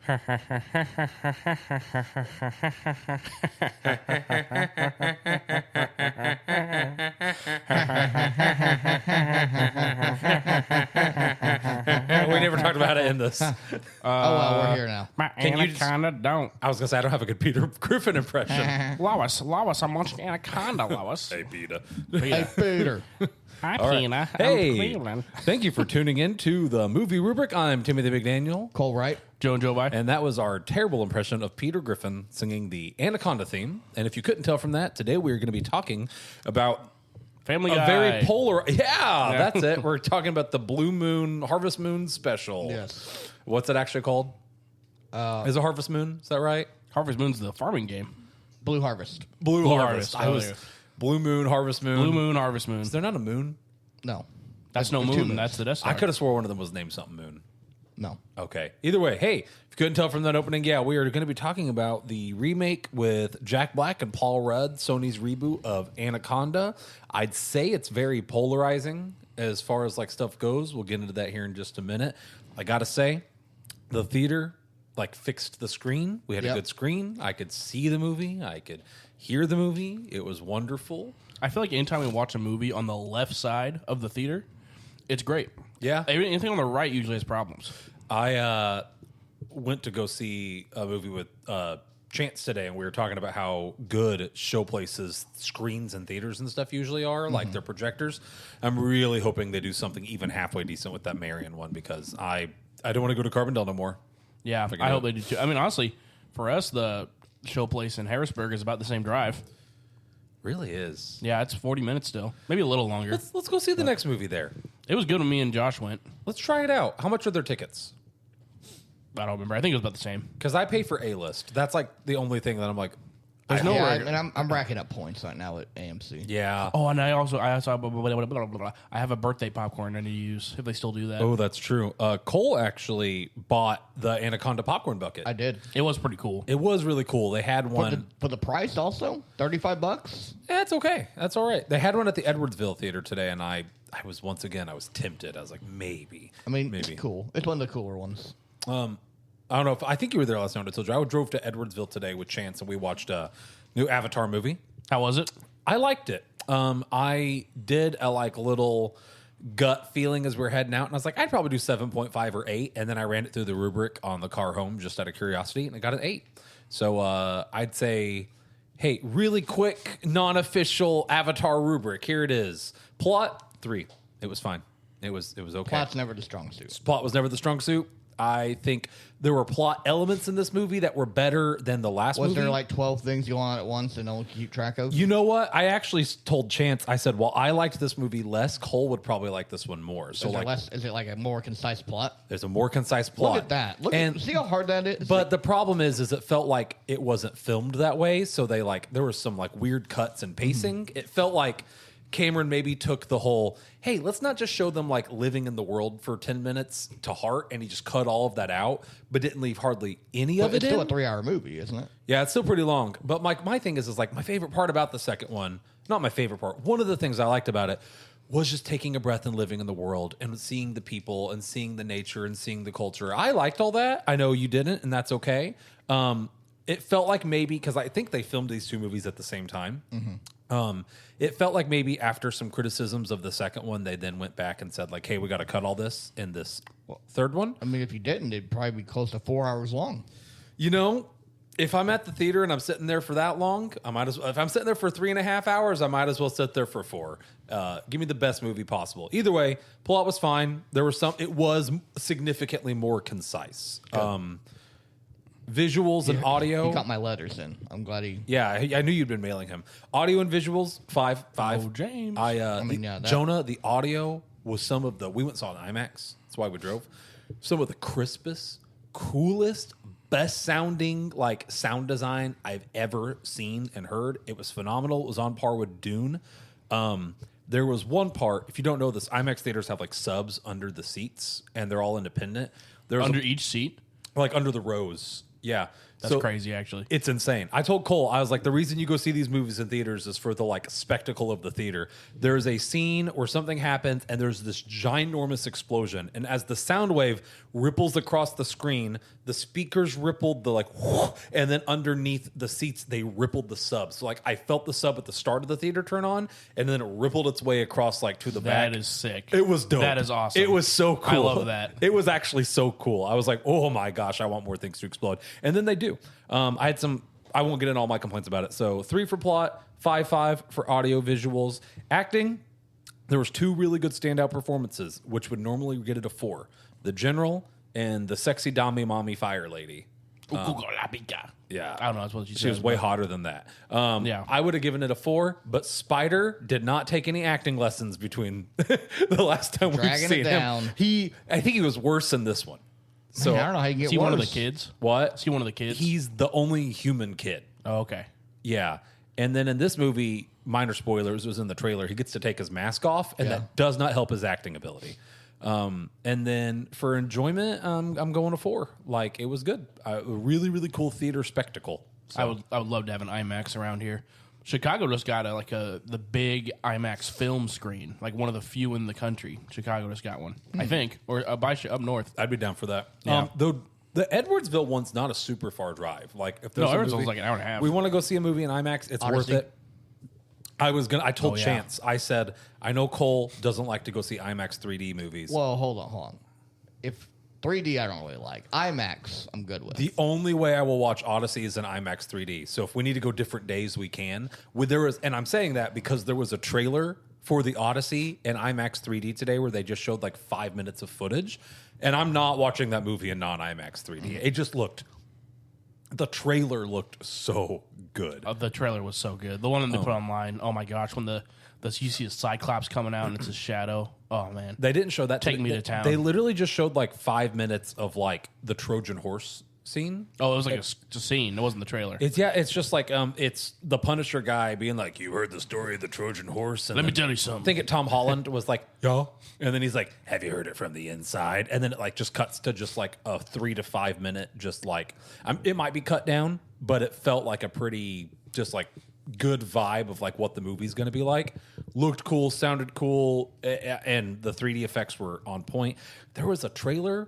We never talked about how to end this. Oh, well, we're here now. My anaconda don't. I was going to say, I don't have a good Peter Griffin impression. Lois, I'm watching Anaconda, Lois. Hey, Peter. Hey, Peter. Hi, All right. Tina. Hey, I'm Cleveland. thank you for tuning in to the movie rubric. I'm Timothy McDaniel. Cole Wright. Joe and Joe Biden. And that was our terrible impression of Peter Griffin singing the Anaconda theme. And if you couldn't tell from that, today we're going to be talking about Family a Guy. very polar... Yeah, that's it. We're talking about the Blue Moon, Harvest Moon special. Yes. What's it actually called? Is it Harvest Moon? Is that right? Harvest Moon's the farming game. Blue Harvest. Blue Harvest. Harvest. I was Blue Moon, Harvest Moon. Blue Moon, Harvest Moon. Is there not a moon? No. That's no There's two moon. moons. That's the Death Star. I could have swore one of them was named something Moon. No. Okay. Either way, hey, if you couldn't tell from that opening, yeah, we are going to be talking about the remake with Jack Black and Paul Rudd, Sony's reboot of Anaconda. I'd say it's very polarizing as far as like stuff goes. We'll get into that here in just a minute. I got to say, the theater like fixed the screen. We had a good screen. I could see the movie. I could hear the movie. It was wonderful. I feel like anytime we watch a movie on the left side of the theater, it's great. Yeah. Anything on the right usually has problems. I went to go see a movie with Chance today, and we were talking about how good show places, screens and theaters and stuff usually are, like their projectors. I'm really hoping they do something even halfway decent with that Marion one because I don't want to go to Carbondale no more. Yeah, I hope they do too. I mean, honestly, for us, the show place in Harrisburg is about the same drive. Really is. Yeah, it's 40 minutes still. Maybe a little longer. Let's go see the next movie there. It was good when me and Josh went. Let's try it out. How much are their tickets? I don't remember. I think it was about the same. Because I pay for A-list. That's like the only thing that I'm like, There's no way. And I'm racking up points right now at AMC. yeah. Oh, and I also I have a birthday popcorn I need to use if they still do that. Oh, that's true. Cole actually bought the Anaconda popcorn bucket. I did. It was pretty cool. It was really cool. They had one. For the price also? $35? Yeah, it's okay. That's all right. They had one at the Edwardsville Theater today, and I was once again, I was tempted. I was like, maybe. I mean, maybe. it's cool. It's one of the cooler ones. I don't know if I think you were there last night. I told you I drove to Edwardsville today with Chance, and we watched a new Avatar movie. How was it? I liked it. I did a like little gut feeling as we were heading out, and I was like, I'd probably do 7.5 or 8, and then I ran it through the rubric on the car home just out of curiosity, and I got an 8. So I'd say, hey, really quick, non-official Avatar rubric. Here it is. Plot 3. It was fine. It was okay. Plot's never the strong suit. Plot was never the strong suit. I think there were plot elements in this movie that were better than the last movie. Was there like 12 things going on at once and no one could keep track of? You know what? I actually told Chance, I said, well, I liked this movie less. Cole would probably like this one more. So Is it like a more concise plot? there's a more concise plot. Look at that. See how hard that is? But the problem is it felt like it wasn't filmed that way. So there was some like weird cuts and pacing. It felt like Cameron maybe took the whole, hey, let's not just show them like living in the world for 10 minutes to heart, and he just cut all of that out, but didn't leave hardly any of it it's in. still a 3-hour movie, isn't it? Yeah, it's still pretty long. But my thing is like my favorite part about the second one, not my favorite part, one of the things I liked about it was just taking a breath and living in the world and seeing the people and seeing the nature and seeing the culture. I liked all that. I know you didn't, and that's okay. It felt like maybe, because I think they filmed these two movies at the same time. It felt like maybe after some criticisms of the second one, they then went back and said like, hey, we got to cut all this in this third one. I mean, if you didn't, it'd probably be close to 4 hours long. You know, if I'm at the theater and I'm sitting there for that long, I might as well. If I'm sitting there for 3.5 hours, I might as well sit there for 4. Give me the best movie possible. Either way, plot was fine. There was it was significantly more concise. Visuals and audio. He got my letters in. I'm glad he. Yeah, I knew you'd been mailing him. Audio and visuals, 5. Oh, James. Jonah, the audio was some of the. We went and saw an IMAX. That's why we drove. Some of the crispest, coolest, best sounding like sound design I've ever seen and heard. It was phenomenal. It was on par with Dune. There was one part. If you don't know this, IMAX theaters have like subs under the seats, and they're all independent. There's Under each seat? like under the rows. Yeah. That's crazy, actually. It's insane. I told Cole, I was like, the reason you go see these movies in theaters is for the like spectacle of the theater. There's a scene where something happens and there's this ginormous explosion. And as the sound wave ripples across the screen, the speakers rippled the like, and then underneath the seats, they rippled the sub. So like I felt the sub at the start of the theater turn on and then it rippled its way across like to the back. That is sick. It was dope. That is awesome. It was so cool. I love that. It was actually so cool. I was like, oh my gosh, I want more things to explode. And then they do. I had some, I won't get into all my complaints about it. So 3 for plot, 5 for audio visuals. Acting, there was 2 really good standout performances, which would normally get it a 4. The general and the sexy Dami Mommy Fire Lady. Yeah. I don't know. That's what she She was way hotter than that. Yeah. I would have given it a 4, but Spider did not take any acting lessons between the last time we've Dragging seen it down. him. I think he was worse in this one. So Man, I don't know how you can get Is he worse. one of the kids? what? Is he one of the kids? He's the only human kid. Oh, okay. Yeah. And then in this movie, minor spoilers, it was in the trailer, he gets to take his mask off, and that does not help his acting ability. And then for enjoyment, I'm going to 4. Like, it was good. A really, really cool theater spectacle. So, I would love to have an IMAX around here. Chicago just got the big IMAX film screen, like one of the few in the country. Chicago just got one, I think, or up north. I'd be down for that. Yeah. Though the Edwardsville one's not a super far drive. Like, if there's a Edwardsville's movie, like an hour and a half. we want to go see a movie in IMAX, it's Odyssey. worth it. I told yeah. Chance, I said, I know Cole doesn't like to go see IMAX 3D movies. Well, hold on. If 3D, I don't really like. IMAX, I'm good with. The only way I will watch Odyssey is in IMAX 3D. So if we need to go different days, we can. And I'm saying that because there was a trailer for the Odyssey in IMAX 3D today where they just showed like 5 minutes of footage. And I'm not watching that movie in non-IMAX 3D. It just the trailer looked so good. The trailer was so good. The one that they put online. Oh my gosh, when you see a Cyclops coming out and it's his shadow. Oh man, They didn't show that. Take me to town. They literally just showed like 5 minutes of like the Trojan horse scene. Oh, it was like a scene. It wasn't the trailer. It's just like it's the Punisher guy being like, you heard the story of the Trojan horse. And Let me then tell you I something. think Tom Holland was like, yeah, and then he's like, have you heard it from the inside? And then it like just cuts to just like a 3 to 5 minute, just like it might be cut down, but it felt like a pretty just like good vibe of like what the movie's going to be like. Looked cool, sounded cool, and the 3D effects were on point. There was a trailer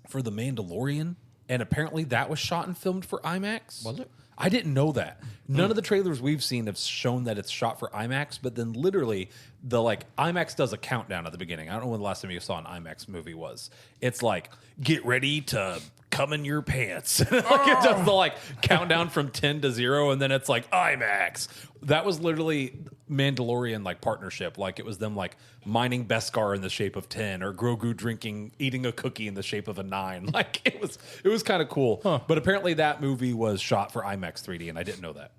for The Mandalorian, and apparently that was shot and filmed for IMAX. Was it? I didn't know that. None of the trailers we've seen have shown that it's shot for IMAX, but then literally the like IMAX does a countdown at the beginning. I don't know when the last time you saw an IMAX movie was. It's like, get ready to come in your pants. Like it does the like countdown from 10 to 0, and then it's like IMAX. That was literally Mandalorian like partnership. Like it was them like mining Beskar in the shape of 10, or Grogu eating a cookie in the shape of a 9. Like it was kind of cool. But apparently that movie was shot for IMAX 3D, and I didn't know that.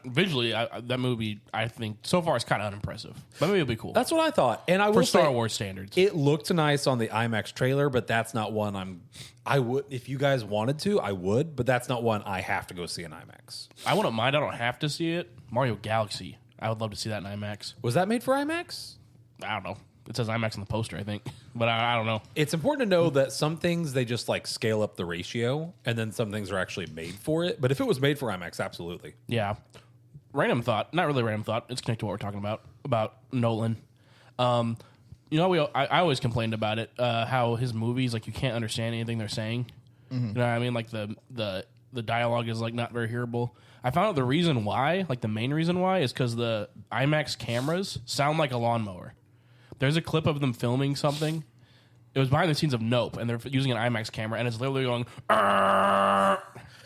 Visually, that movie, I think, so far is kind of unimpressive. That movie will be cool. That's what I thought. And I will for Star say, Wars standards. it looked nice on the IMAX trailer, but that's not one I would, if you guys wanted to, I would, but that's not one I have to go see in IMAX. I wouldn't mind. I don't have to see it. Mario Galaxy. I would love to see that in IMAX. Was that made for IMAX? I don't know. It says IMAX on the poster, I think. But I don't know. It's important to know that some things they just like scale up the ratio, and then some things are actually made for it. But if it was made for IMAX, absolutely. Yeah. Random thought. Not really random thought. It's connected to what we're talking about Nolan. You know, I always complained about it, how his movies, like, you can't understand anything they're saying. Mm-hmm. You know what I mean? Like, the dialogue is, like, not very hearable. I found out the reason why, like, the main reason why, is because the IMAX cameras sound like a lawnmower. There's a clip of them filming something. It was behind the scenes of Nope, and they're using an IMAX camera, and it's literally going, "Arr!"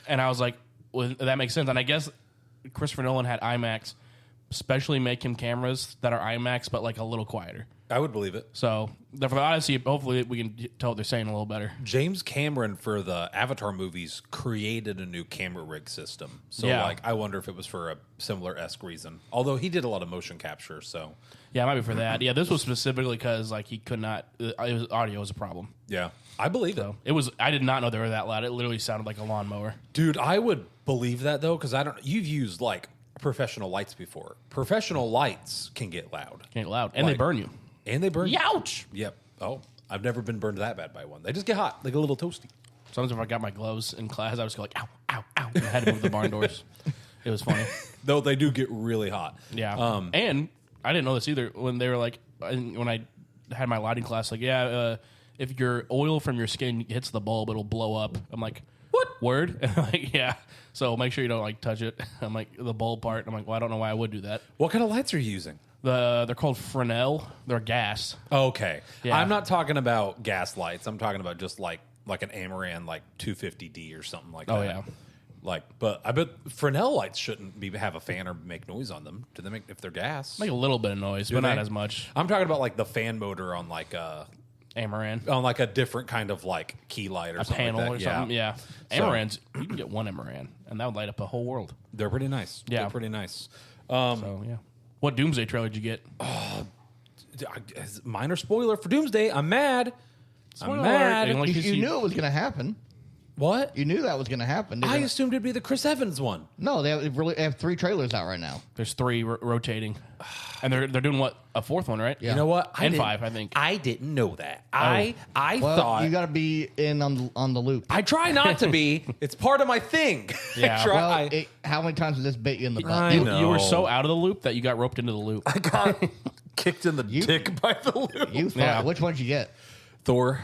And I was like, well, that makes sense. And I guess Christopher Nolan had IMAX specially make him cameras that are IMAX, but like a little quieter. I would believe it. So for the Odyssey, hopefully we can tell what they're saying a little better. James Cameron, for the Avatar movies, created a new camera rig system. So, Yeah. like, I wonder if it was for a similar-esque reason. Although he did a lot of motion capture, so... Yeah, it might be for that. Yeah, this was specifically because like he could not. Audio was a problem. Yeah, I believe it. So it was. I did not know they were that loud. It literally sounded like a lawnmower. Dude, I would believe that, though, because you've used, like, professional lights before. Professional lights can get loud. Can get loud, and they Like- burn you. And they burn. Youch! Yep. Oh, I've never been burned that bad by one. They just get hot, like a little toasty. Sometimes if I got my gloves in class, I was like, ow, ow, ow. And I had to move the barn doors. It was funny. Though they do get really hot. Yeah. And I didn't know this either. When they were like, when I had my lighting class, like, if your oil from your skin hits the bulb, it'll blow up. I'm like, what? Word? And I'm like, yeah. So make sure you don't like touch it. I'm like, the bulb part. I'm like, well, I don't know why I would do that. What kind of lights are you using? They're called Fresnel. They're gas. Okay. Yeah. I'm not talking about gas lights. I'm talking about just like an Amaran, like 250D or something like that. Oh, yeah. But I bet Fresnel lights shouldn't have a fan or make noise on them. Do they make if they're gas? Make a little bit of noise, but not as much. I'm talking about like the fan motor on like Amaran. on like a different kind of like key light or something Panel like or that. something. Yeah. So- Amarans, you can get one Amaran, and that would light up a whole world. They're pretty nice. Yeah. They're pretty nice. So, yeah. What Doomsday trailer did you get? Minor spoiler for Doomsday. I'm mad. Spoiler I'm mad. alert. Like You knew it was going to happen. What? You knew that was going to happen. I assumed it'd be the Chris Evans one. No, they have 3 trailers out right now. There's 3 rotating. And they're doing what? A 4th one, right? Yeah. You know what? And 5, I think. I didn't know that. I Well, thought you got to be in on the loop. I try not to be. It's part of my thing. Yeah. I try. Well, how many times has this bit you in the butt? I know. You were so out of the loop that you got roped into the loop. I got kicked in the dick by the loop. You thought, Yeah. which one did you get? Thor.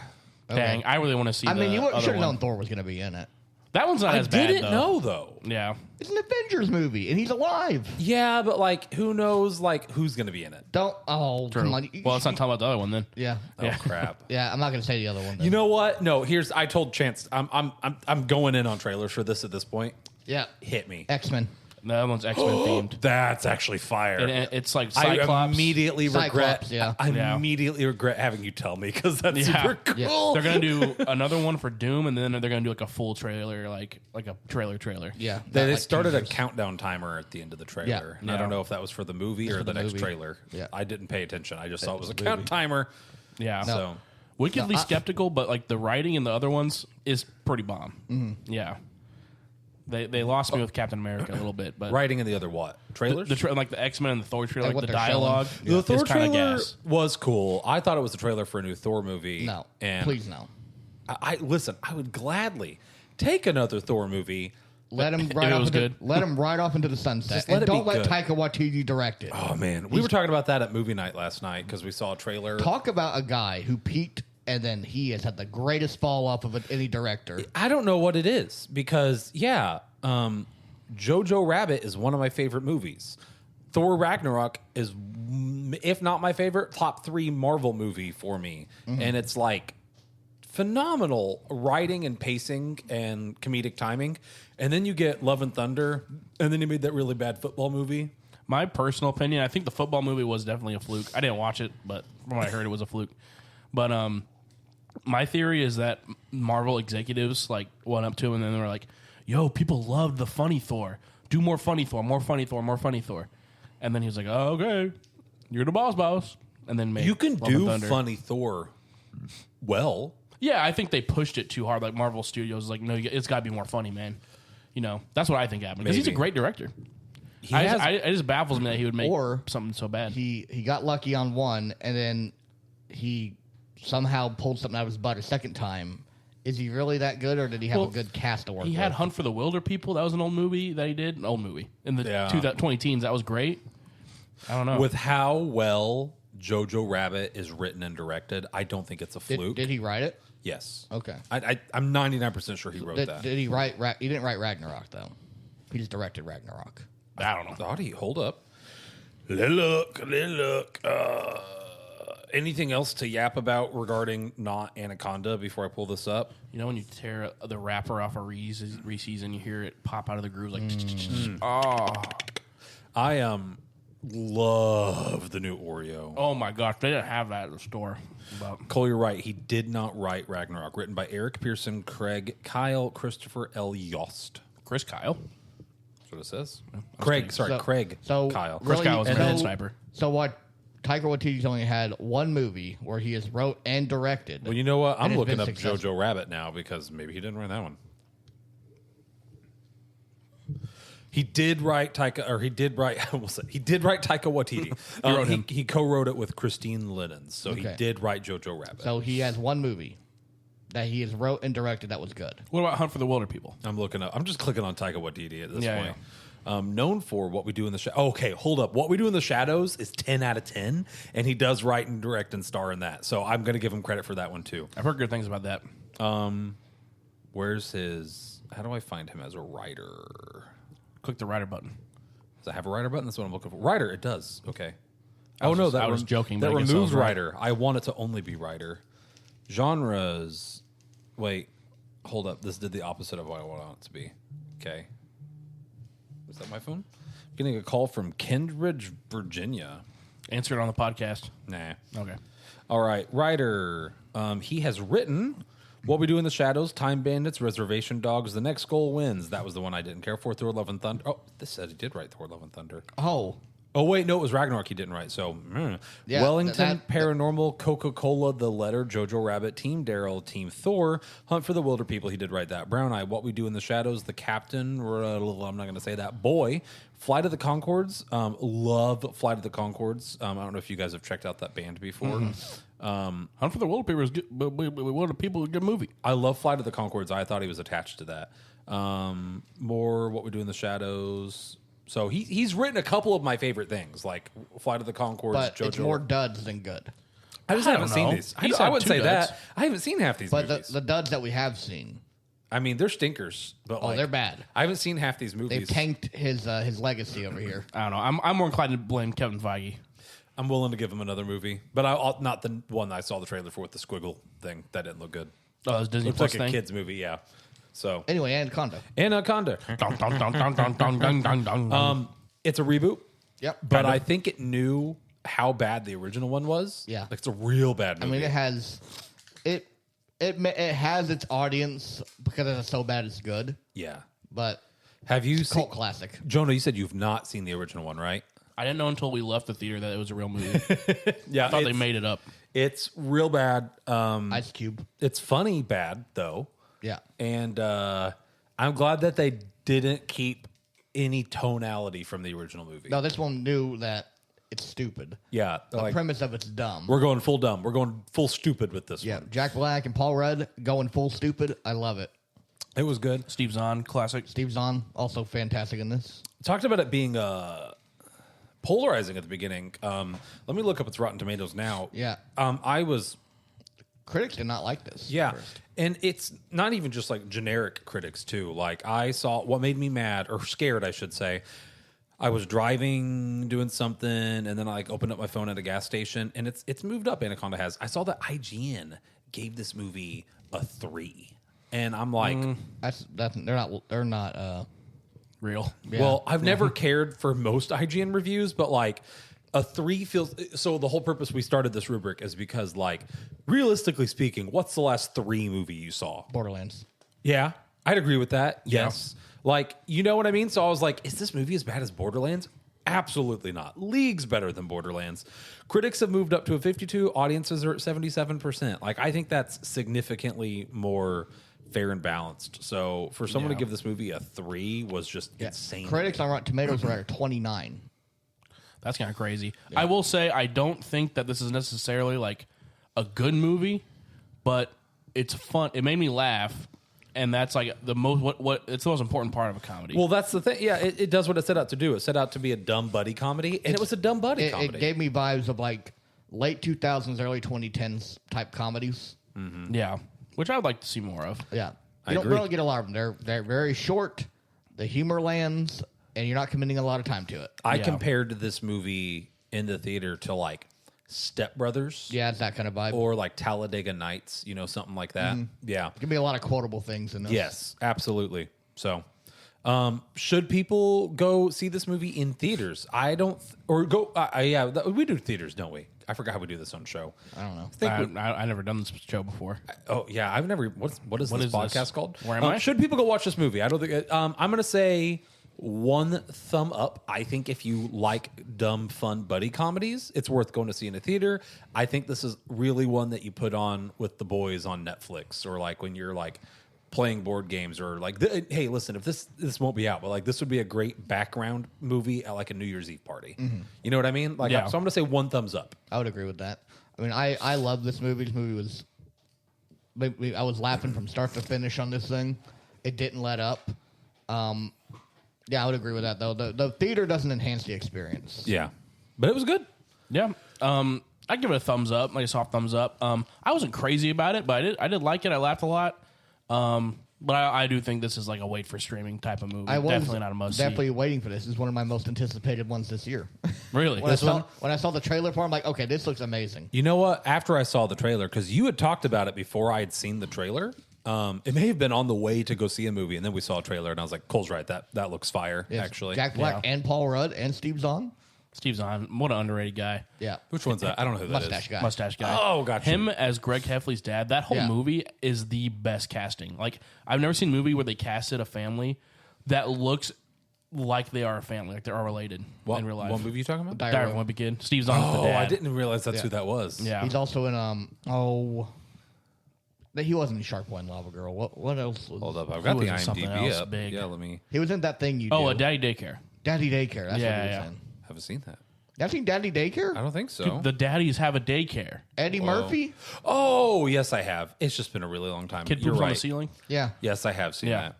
Dang, I really want to see I mean, the you other should have known one. Thor was going to be in it. That one's not I as bad, didn't though. know though. Yeah. It's an Avengers movie, and he's alive. Yeah, but like, who knows? Like, who's gonna be in it? Don't. Oh, True. come on. Well, let's not talk about the other one then. Yeah. Oh crap. Yeah, I'm not going to say the other one. Then. You know what? No. I told Chance. I'm going in on trailers for this at this point. Yeah. Hit me. X-Men. The other one's X-Men themed. That's actually fire. And it's like I Cyclops. immediately regret. Cyclops, yeah. I Yeah. immediately regret having you tell me because that's Yeah. super Yeah. cool. They're going to do another one for Doom, and then they're going to do like a full trailer, like a trailer. Yeah. They that, like, started a teasers. countdown timer at the end of the trailer. Yeah. And I don't know if that was for the movie or for the the next movie. trailer. Yeah. I didn't pay attention. I just saw it was a the count movie. timer. Yeah. So Wickedly skeptical, but like the writing in the other ones is pretty bomb. Mm-hmm. Yeah. They lost me with Captain America a little bit, but writing in the other what? Trailers? like the X-Men and the Thor trailer, Like like what the they're dialogue. The Thor is kinda trailer gas. was cool. I thought it was the trailer for a new Thor movie. No. And Please no. I listen, I would gladly take another Thor movie. Let him ride it off was into, good. Let him ride off into the sunset. Just let And it be don't let good. Taika Waititi direct it. Oh man, we were talking about that at movie night last night because we saw a trailer. Talk about a guy who peaked and then he has had the greatest fall off of any director. I don't know what it is because Jojo Rabbit is one of my favorite movies. Thor Ragnarok is, if not my favorite, top 3 Marvel movie for me, and it's like phenomenal writing and pacing and comedic timing. And then you get Love and Thunder, and then you made that really bad football movie. My personal opinion, I think the football movie was definitely a fluke. I didn't watch it, but from what I heard, it was a fluke. But my theory is that Marvel executives like went up to him and then they were like, "Yo, people loved the funny Thor. Do more funny Thor, more funny Thor, more funny Thor." And then he was like, "Oh, okay, you're the boss." And then made You can Love and do Thunder. funny Thor well. Yeah, I think they pushed it too hard. Like Marvel Studios, is like, no, it's got to be more funny, man. You know, that's what I think happened because he's a Maybe. great director. He It has, just baffles me that he would make Or something so bad. He got lucky on one, and then he somehow pulled something out of his butt a second time. Is he really that good, or did he have Well, a good cast to work He with? had Hunt for the Wilder People. That was an old movie that he did. An old movie in the Yeah. 20 teens. That was great. I don't know. with how well Jojo Rabbit is written and directed, I don't think it's a fluke. Did he write it? Yes. Okay. I'm 99% sure he wrote that. Did he write? He didn't write Ragnarok though. He just directed Ragnarok. I don't know. Thoughty, hold up. Look. Anything else to yap about regarding not Anaconda before I pull this up? You know when you tear the wrapper off a Reese's and you hear it pop out of the groove like, oh, I love the new Oreo. oh my gosh, they didn't have that at the store. But Cole, you're right. He did not write Ragnarok. Written by Eric Pearson, Craig Kyle, Christopher L. Yost. Chris Kyle, That's what it says. Craig Kyle. Chris really, Kyle was a so- Red Sniper. So what? Taika Waititi's only had one movie where he has wrote and directed. Well, you know what? I'm And it's looking been up successful. Jojo Rabbit now because maybe he didn't write that one. He did write Taika, or he did write. He did write Taika Waititi. wrote him. He co-wrote it with Christine Linens, so he Okay. did write Jojo Rabbit. So he has one movie. that he has wrote and directed that was good. What about Hunt for the Wilder People? I'm looking up. I'm just clicking on Taika Waititi at this Yeah, point. Known for What We Do in the Shadows. Okay, hold up. What We Do in the Shadows is 10 out of 10, and he does write and direct and star in that. So I'm going to give him credit for that one too. I've heard good things about that. Where's his? How do I find him as a writer? Click the writer button. Does it have a writer button? That's what I'm looking for. Writer, it does. Okay. I was joking, That but I guess I removes was right. writer. I want it to only be writer. Genres. Wait, hold up. This did the opposite of what I want it to be. Okay. Was that my phone? Getting a call from Kendridge, Virginia. Answer it on the podcast. Nah. Okay. All right. Writer. He has written What We Do in the Shadows, Time Bandits, Reservation Dogs, The Next Goal Wins. That was the one I didn't care for. Thor, Love, and Thunder. Oh, this said he did write Thor, Love, and Thunder. Oh, Wait, no, it was Ragnarok he didn't write. So, Yeah, Wellington, Paranormal, Coca-Cola, The Letter, Jojo Rabbit, Team Daryl, Team Thor, Hunt for the Wilder People, he did write that. Brown Eye, What We Do in the Shadows, The Captain, I'm not going to say that. Boy, Flight of the Conchords, love Flight of the Conchords. I don't know if you guys have checked out that band before. Hunt for the Wilder People is good. Wilder People is a good movie. I love Flight of the Conchords. I thought he was attached to that. More What We Do in the Shadows. So he's written a couple of my favorite things, like Flight of the Conchords, but JoJo. it's more duds than good. I just I haven't don't seen know. these. He's I had wouldn't two say duds. that. I haven't seen half these But movies. the duds that we have seen, I mean, they're stinkers. But they're bad. I haven't seen half these They've movies. tanked his legacy over here. I don't know. I'm more inclined to blame Kevin Feige. I'm willing to give him another movie, but I'll not the one I saw the trailer for with the squiggle thing. That didn't look good. Oh, this Disney Looks Plus like a thing. kids movie, yeah. So Anyway, Anaconda. Anaconda. Dun, dun, dun, dun, dun, dun, dun, dun, dun. It's a reboot. Yep. But Kinda. I think it knew how bad the original one was. Yeah. Like it's a real bad I movie. mean, it has its audience because it's so bad it's good. Yeah. But Have you seen cult classic. Jonah, you said you've not seen the original one, right? I didn't know until we left the theater that it was a real movie. Yeah. I thought they made it up. It's real bad. Ice Cube. It's funny bad though. Yeah. And I'm glad that they didn't keep any tonality from the original movie. No, this one knew that it's stupid. Yeah. The Like, premise of it's dumb. we're going full dumb. We're going full stupid with this Yeah, one. Jack Black and Paul Rudd going full stupid. I love it. It was good. Steve Zahn, classic. Steve Zahn also fantastic in this. Talked about it being polarizing at the beginning. Let me look up its Rotten Tomatoes now. Yeah. I was Critics did not like this. Yeah. at first. And it's not even just like generic critics too. Like I saw what made me mad or scared, I should say. I was driving, doing something, and then I like opened up my phone at a gas station, and it's moved up. Anaconda has. I saw that IGN gave this movie a 3, and I'm like, That's they're not Real. yeah. well, I've never cared for most IGN reviews, but like a 3 feels. So the whole purpose we started this rubric is because, like, realistically speaking, what's the last 3 movie you saw? Borderlands. Yeah, I'd agree with that. Yeah. Yes. Like, you know what I mean? So I was like, is this movie as bad as Borderlands? Absolutely not. Leagues better than Borderlands. Critics have moved up to a 52. Audiences are at 77%. Like, I think that's significantly more fair and balanced. So for someone to Yeah. give this movie a 3 was just Yeah. insane. Critics on Rotten Tomatoes are at 29. That's kind of crazy. I will say I don't think that this is necessarily like a good movie, but it's fun. It made me laugh, and that's like the most what it's the most important part of a comedy. Well, that's the thing. Yeah, it does what it set out to do. It set out to be a dumb buddy comedy, and it was a dumb buddy comedy. It gave me vibes of like late 2000s, early 2010s type comedies. yeah, which I would like to see more of. Yeah. I You don't agree. really get a lot of them. They're very short. The humor lands, and you're not committing a lot of time to it. I Yeah. compared this movie in the theater to like Step Brothers. Yeah, it's that kind of vibe. Or like Talladega Nights, something like that. Yeah. Give me a lot of quotable things in this. Yes, absolutely. So, should people go see this movie in theaters? I don't, or go. We do theaters, don't we? I forgot how we do this on show. I don't know. I never done this show before. Oh yeah, I've never. What is this is podcast this? called? Where am I? Should people go watch this movie? I don't think. I'm gonna say 1 thumb up. I think if you like dumb, fun buddy comedies, it's worth going to see in a theater. I think this is really one that you put on with the boys on Netflix, or like when you're like playing board games, or like, hey, listen, if this won't be out, but like this would be a great background movie at like a New Year's Eve party. You know what I mean? Like, Yeah. so I'm gonna say 1 thumbs up. I would agree with that. I mean, I love this movie. This movie was I was laughing from start to finish on this thing. It didn't let up. Yeah, I would agree with that, though. The theater doesn't enhance the experience. Yeah. But it was good. Yeah. I'd give it a thumbs up, like a soft thumbs up. I wasn't crazy about it, but I did like it. I laughed a lot. But I do think this is like a wait for streaming type of movie. Definitely not a must see. Definitely waiting for this. This is one of my most anticipated ones this year. Really? When I saw the trailer for it, I'm like, okay, this looks amazing. You know what? After I saw the trailer, because you had talked about it before I had seen the trailer, it may have been on the way to go see a movie, and then we saw a trailer, and I was like, Cole's right. That looks fire, Yes. actually. Jack Black and Paul Rudd and Steve Zahn. Steve Zahn, what an underrated guy. Yeah. Which one's that? I don't know who that Mustache is. guy. Mustache guy. Oh, gotcha. Him as Greg Heffley's dad. That whole movie is the best casting. Like, I've never seen a movie where they casted a family that looks like they are a family, like they are related in real life. What movie are you talking about? Dire Wimpy Kid. Steve Zahn's the Oh, dad. I didn't realize that's who that was. Yeah. He's also in he wasn't in Shark Boy and Lava Girl. What else? Hold up. I've got Who the is something IMDb else up. big? Yeah, let me. He was in That Thing You Do. Oh, Daddy Daycare. Daddy Daycare. That's what he was in. Haven't seen that. You ever seen Daddy Daycare? I don't think so. The daddies have a daycare. Eddie Murphy? Oh, yes, I have. It's just been a really long time. Kid You're poops right. on the ceiling. Yeah. Yes, I have seen Yeah.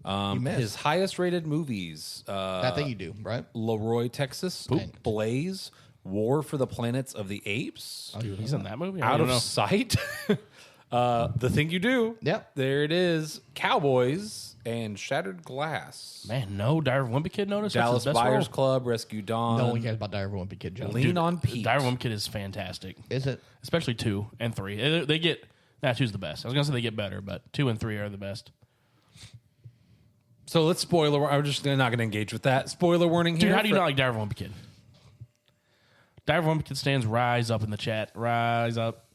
that. You missed. His highest rated movies: That Thing You Do, right? Leroy, Texas, Blaze, War for the Planets of the Apes, He's in that movie? I Out don't of know. Sight, The Thing You Do. Yep. There it is. Cowboys and Shattered Glass. Man, no. Dire Wimpy Kid noticed? Dallas That's his best Buyers role? Club, Rescue Dawn. No one cares about Dire Wimpy Kid, Joe. Lean on Pete. Dire Wimpy Kid is fantastic. Is it? Especially 2 and 3. They get... Nah, 2's the best. I was going to say they get better, but 2 and 3 are the best. So let's spoiler. I'm just not going to engage with that. Spoiler warning here. Dude, how do you not like Dire Wimpy Kid? Dire Wimpy Kid stands rise up in the chat. Rise up.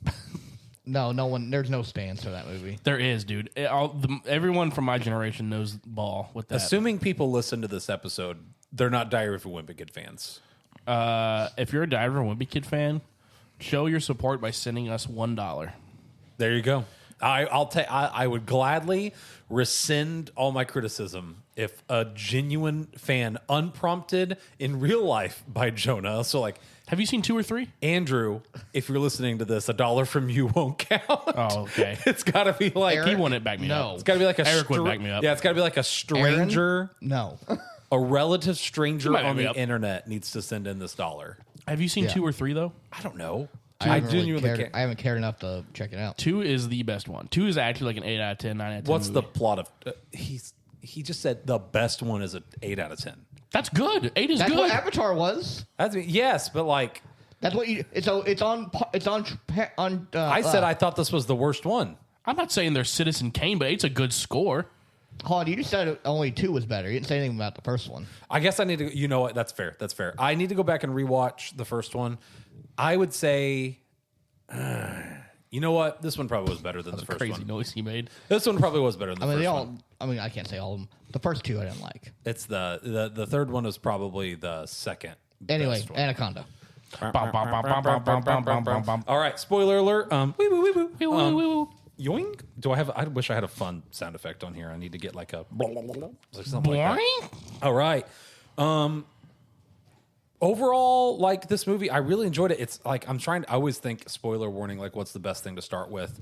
No one. There's no stance for that movie. There is, dude. Everyone from my generation knows ball with that. Assuming people listen to this episode, they're not Dire Wimpy Kid fans. If you're a Dire Wimpy Kid fan, show your support by sending us $1. There you go. I would gladly rescind all my criticism if a genuine fan, unprompted in real life by Jonah. So, like, Have you seen 2 or 3? Andrew, if you're listening to this, $1 from you won't count. Oh, okay. It's got to be like He wouldn't back me No. up. It's got to be like a Eric would back me up. Yeah, it's got to be like a stranger, No. a relative stranger might back on me the up. internet needs to send in this $1. Have you seen Yeah. 2 or 3, though? I don't know. I genuinely can't. haven't cared enough to check it out. 2 is the best one. 2 is actually like an 8 out of 10, 9 out of 10 What's the movie. plot of? He just said the best one is an 8 out of 10. That's good. 8 is That's good. what Avatar was. Yes, but like That's what you. It's on. I said, I thought this was the worst one. I'm not saying they're Citizen Kane, but 8's a good score. Hold on, you just said only 2 was better. You didn't say anything about the first one. I guess I need to. You know what? That's fair. That's fair. I need to go back and rewatch the first one. I would say, you know what? This one probably was better than the first Crazy one. noise he made. This one probably was better than the I mean, first they all. one. I mean, I can't say all of them. The first 2 I didn't like. It's the third one is probably the second. Anyway, best one. Anaconda. All right, spoiler alert. Wee woo wee woo. Wee woo, wee woo. Yoink. Do I have? I wish I had a fun sound effect on here. I need to get like a something like that. Boing. All right. Overall, like this movie, I really enjoyed it. It's like I always think spoiler warning, like what's the best thing to start with.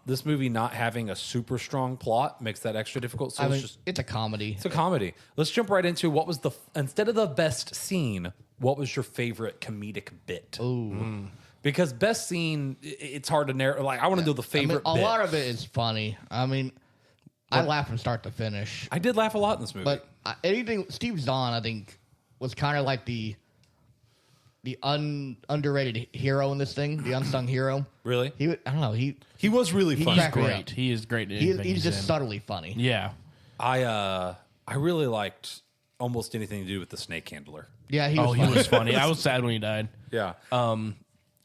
This movie not having a super strong plot makes that extra difficult. So I mean, it's a comedy. it's a comedy. Let's jump right into what was instead of the best scene, what was your favorite comedic bit? Ooh. Because best scene, it's hard to narrow. Like I want to know the favorite a bit. lot of it is funny. I mean, I laugh from start to finish. I did laugh a lot in this movie. But anything Steve Zahn, I think, was kind of like the underrated hero in this thing, the unsung hero. Really? I don't know. He was really funny. cracked me up. Great. He is great. In He's anything just in. subtly funny. Yeah. I really liked almost anything to do with the snake handler. Yeah, he was. Oh, he funny. was funny. I was sad when he died. Yeah.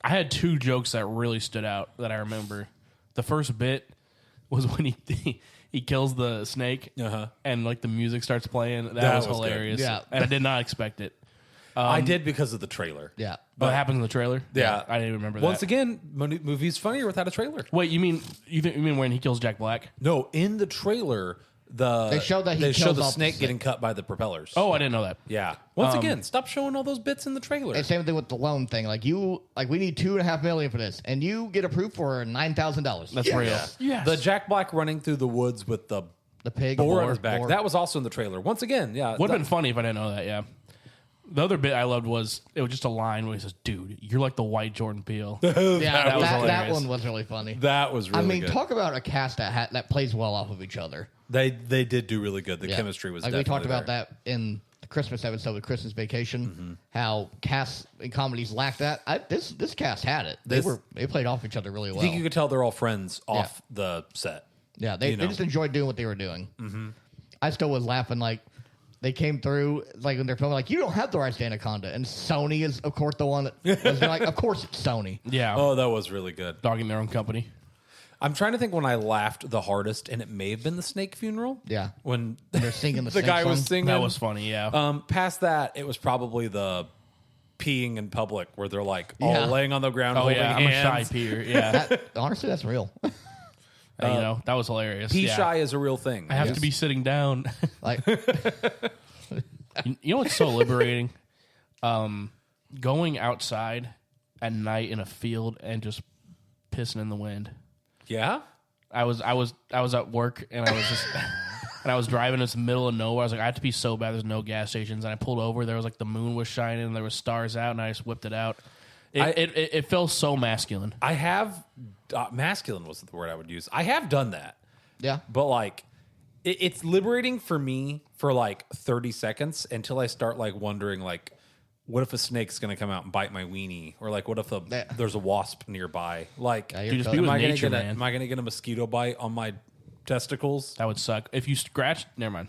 I had 2 jokes that really stood out that I remember. The first bit was when he kills the snake and like the music starts playing. That was was good. hilarious. Yeah. And I did not expect it. I did because of the trailer. Yeah. What happens in the trailer? Yeah. I didn't even remember that. Once again, movie's funnier without a traier. Wait, you mean when he kills Jack Black? No, in the trailer, They showed that he they showed kills the off snake the getting cut by the propellers. Oh, I didn't know that. Yeah. Once again, stop showing all those bits in the trailer. And same thing with the loan thing. Like we need $2.5 million for this, and you get approved for $9,000. That's real. Yes. The Jack Black running through the woods with the pig boar on his back. That was also in the trailer. Once again, yeah. Would have been funny if I didn't know that, yeah. The other bit I loved was it was just a line where he says, "Dude, you're like the white Jordan Peele." Yeah, was that hilarious. one was really funny. That was really good. talk about a cast that plays well off of each other. They did do really good. The chemistry was like definitely we talked about there. that in the Christmas episode with Christmas Vacation. How casts in comedies lack that. This cast had it. They played off each other really well. I think you could tell they're all friends off the set. Yeah, they just enjoyed doing what they were doing. Mm-hmm. I still was laughing like they came through like when they're filming like you don't have the rights to Anaconda, and Sony is of course the one that was like of course it's Sony. Yeah. Oh, that was really good. Dogging their own company. I'm trying to think when I laughed the hardest, and it may have been the snake funeral. Yeah, when they're singing the the guy was singing. That was funny. Yeah. Past that, it was probably the peeing in public where they're like all laying on the ground. Oh holding yeah, I'm a shy hands. peer. Yeah. Honestly, that's real. That was hilarious. Pee yeah. shy is a real thing. I have to be sitting down. Like, You know what's so liberating? Going outside at night in a field and just pissing in the wind. Yeah. I was at work and I was just and I was driving in the middle of nowhere. I was like, I have to be so bad. There's no gas stations, and I pulled over. There was like the moon was shining and there was stars out, and I just whipped it out. It felt so masculine. I have masculine was the word I would use. I have done that. yeah, But like, it's liberating for me for like 30 seconds until I start like wondering like, what if a snake's gonna come out and bite my weenie, or like, what if there's a wasp nearby? Like, you're just totally- be with am I nature, gonna man. am I gonna get a mosquito bite on my testicles? That would suck. If you scratch, never mind.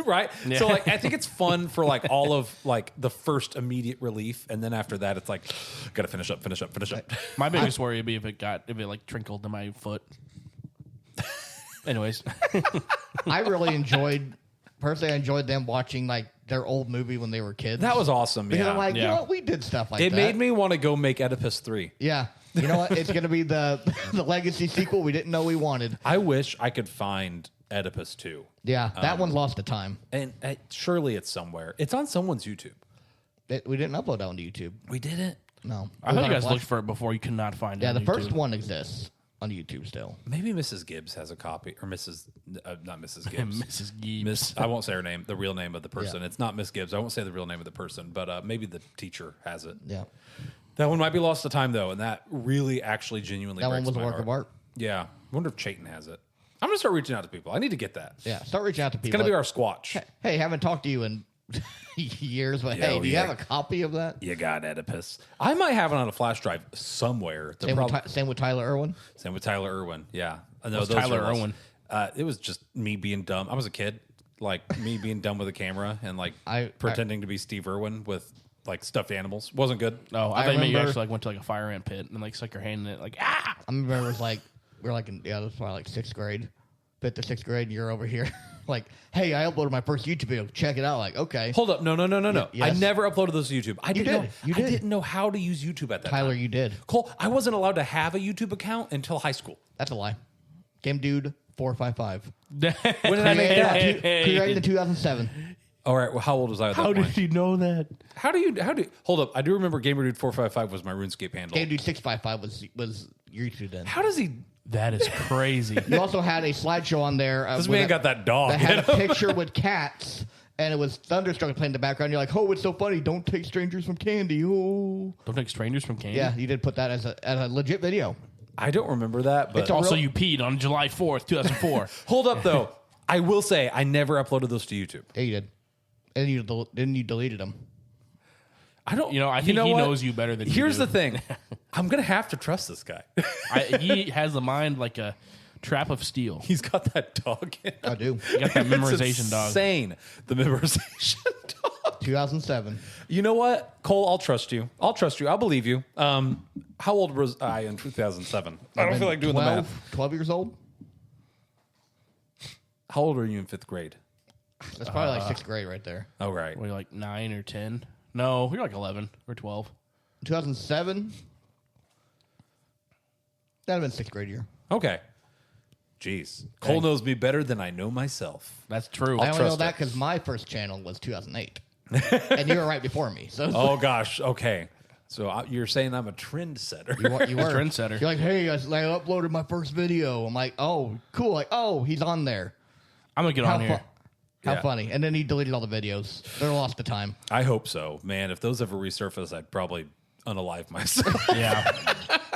Right? Yeah. So like, I think it's fun for like all of like the first immediate relief, and then after that, it's like, gotta finish up. My biggest worry would be if it like trickled to my foot. Anyways, I really enjoyed. Personally, I enjoyed them watching like their old movie when they were kids. That was awesome. because Yeah, I'm like, you Yeah. know what? We did stuff like it that. made me want to go make Oedipus 3. Yeah. You know what? It's going to be the legacy sequel we didn't know we wanted. I wish I could find Oedipus 2. Yeah, that one lost to time. And surely it's somewhere. It's on someone's YouTube. We didn't upload that one to YouTube. We didn't. No. I thought you guys looked for it before. You could not find it. Yeah, on the YouTube. first one exists on YouTube still. Maybe Mrs. Gibbs has a copy, or Mrs. Not Mrs. Gibbs. Mrs. Gibbs. Miss. I won't say her name. The real name of the person. It's not Miss Gibbs. I won't say the real name of the person, but maybe the teacher has it. Yeah. That one might be lost to time though, and that really, actually, genuinely. That one breaks was a my work heart. of art. Yeah. I wonder if Chayton has it. I'm gonna start reaching out to people. I need to get that. Yeah, start reaching out to people. It's gonna be like, our squatch. Hey, haven't talked to you in years, but Yeah, hey, do you yeah. have a copy of that? You got Oedipus. I might have it on a flash drive somewhere. Same with Tyler Irwin. Same with Tyler Irwin. Yeah. No, What's those Tyler are less. Irwin? It was just me being dumb. I was a kid, like me being dumb with a camera and like pretending to be Steve Irwin with like stuffed animals. Wasn't good. Oh, I I thought you meant you remember- actually like went to like a fire ant pit and like stuck your hand in it, like ah. I remember it was like we were like in this was probably like sixth grade, fifth or sixth grade, and you're over here like, hey, I uploaded my first YouTube video. Check it out. Like, okay, Hold up. No. yes. I never uploaded those to YouTube. I You didn't did. know. You I did. didn't know how to use YouTube at that Tyler, time. you did. Cole, I wasn't allowed to have a YouTube account until high school. That's a lie. Game Dude 455. When did I make that? Created in 2007. All right. Well, how old was I at that How point? did you know that? How do you hold up? I do remember GamerDude455 was my RuneScape handle. Game Dude 655 was YouTube then. How does he? That is crazy. You also had a slideshow on there. This with man got that dog. that had a picture with cats, and it was Thunderstruck playing in the background. You're like, oh, it's so funny. Don't take strangers from candy. Oh, Don't take strangers from candy. yeah, you did put that as a legit video. I don't remember that, but It's a Also, real- you peed on July 4th, 2004. hold up though. I will say I never uploaded those to YouTube. Yeah, you did. And you deleted them. I don't. You know, I think he what? knows you better than you Here's do. the thing. I'm gonna have to trust this guy. He has a mind like a trap of steel. He's got that dog. In him. I do. You got that memorization It's dog. insane. The memorization dog. 2007. You know what, Cole? I'll trust you. I'll believe you. How old was I in 2007? I don't feel like doing the math. 12 years old? How old were you in 5th grade? That's probably like sixth grade right there. Oh, right. Were you like 9 or 10? No, you're like 11 or 12. 2007? That'd have been sixth grade year. Okay. Jeez. Cole knows me better than I know myself. That's true. I only know trust that it. because my first channel was 2008. And you were right before me. So Oh, gosh. Okay. So you're saying I'm a trendsetter. you were. Trendsetter. You're like, hey, I uploaded my first video. I'm like, oh, cool. Like, oh, he's on there. I'm going to get on here. How Yeah. funny. And then he deleted all the videos. They're lost to time. I hope so. Man, if those ever resurface, I'd probably unalive myself. Yeah.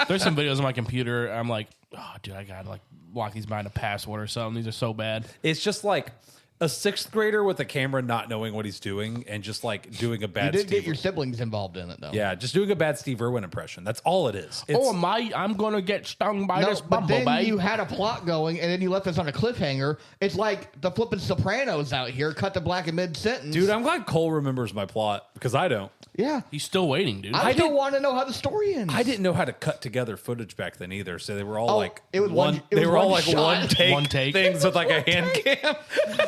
There's some videos on my computer. I'm like, oh, dude, I got to like lock these behind a password or something. These are so bad. It's just like a sixth grader with a camera not knowing what he's doing and just like doing a You bad did Steve get your siblings involved in it, though. Yeah, just doing a bad Steve Irwin impression. That's all it is. It's, I'm going to get stung by No, this but then bumblebee. you had a plot going, and then you left us on a cliffhanger. It's like the flipping Sopranos out here, cut to black in mid-sentence. dude, I'm glad Cole remembers my plot because I don't. yeah. He's still waiting, dude. I still want to know how the story ends. I didn't know how to cut together footage back then either, so they were all like it was one. one- it They was were all one like shot. one take things with like a hand cam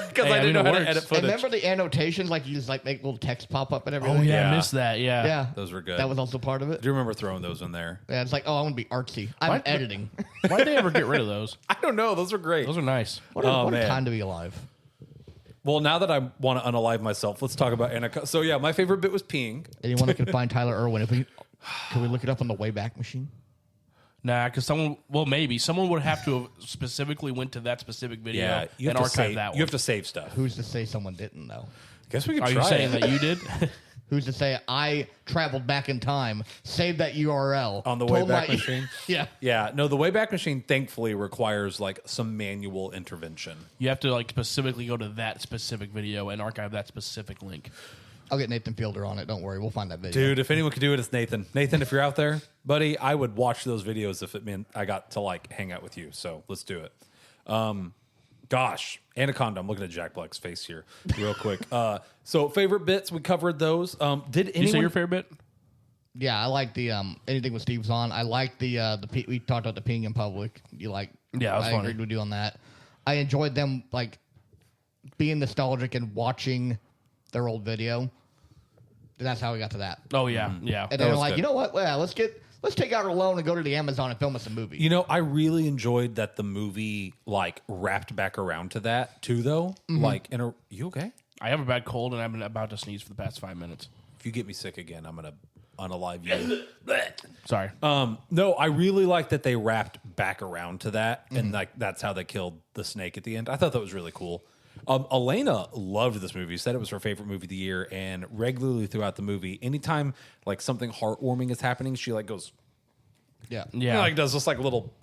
because Hey, I I didn't mean, know it how to works. edit And footage. remember the annotations? Like, you just like make little text pop up and everything? Oh, yeah, Yeah. I missed that. Yeah. Yeah. Those were good. That was also part of it. Do you remember throwing those in there? Yeah, it's like, oh, I want to be artsy. I'm What? editing. Why did they ever get rid of those? I don't know. Those were great. Those are nice. What a, Oh, what a man. time to be alive. Well, now that I want to unalive myself, let's talk about Anaconda. So yeah, my favorite bit was peeing. Anyone that can find Tyler Irwin, can we look it up on the Wayback Machine? Nah, because maybe someone would have to have specifically went to that specific video Yeah, you and have to archive save. that one. You have to save stuff. Who's to say someone didn't, though? Guess we could Are try you saying it. that you did? Who's to say I traveled back in time, saved that URL On the told Wayback my- Machine? Yeah. Yeah, no, the Wayback Machine thankfully requires like some manual intervention. You have to like specifically go to that specific video and archive that specific link. I'll get Nathan Fielder on it. Don't worry. We'll find that video. Dude, if anyone could do it, it's Nathan. Nathan, if you're out there, buddy, I would watch those videos if it meant I got to like hang out with you. So let's do it. Gosh, Anaconda. I'm looking at Jack Black's face here real quick. So favorite bits, we covered those. Did anyone You say your favorite bit? Yeah, I like the anything with Steve's on. I like the we talked about the peeing in public. You like? Yeah, that was I funny. agreed with you on that. I enjoyed them like being nostalgic and watching their old video. That's how we got to that. Oh yeah, yeah. And then they're was like, good. you know what? Well, let's take out our loan and go to the Amazon and film us a movie. You know, I really enjoyed that the movie like wrapped back around to that too, though. Like, you okay? I have a bad cold and I've been about to sneeze for the past 5 minutes. If you get me sick again, I'm gonna unalive you. Sorry. No, I really like that they wrapped back around to that, and like that's how they killed the snake at the end. I thought that was really cool. Elena loved this movie, said it was her favorite movie of the year, and regularly throughout the movie, anytime like something heartwarming is happening, she like goes, Yeah. Yeah. like does this like little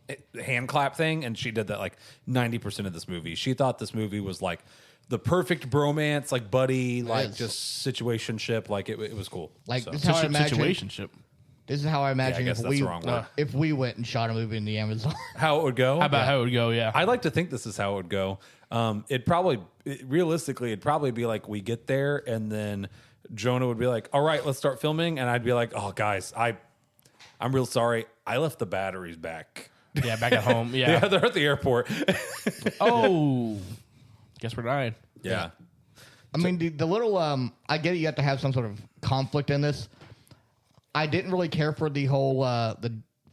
hand clap thing, and she did that like 90% of this movie. She thought this movie was like the perfect bromance, like buddy, like is. just situationship. Like it was cool. Like So. this is how I imagine. Situationship. This is how I imagine guess if that's we the wrong word. if we went and shot a movie in the Amazon. How it would go? How about how it would go? Yeah. I like to think this is how it would go. Realistically, it'd probably be like we get there, and then Jonah would be like, "All right, let's start filming," and I'd be like, "Oh, guys, I'm real sorry. I left the batteries back. Yeah, back at home. Yeah. Yeah, they're at the airport. Oh. Guess we're dying. yeah. I mean, the little I get it. You have to have some sort of conflict in this. I didn't really care for the whole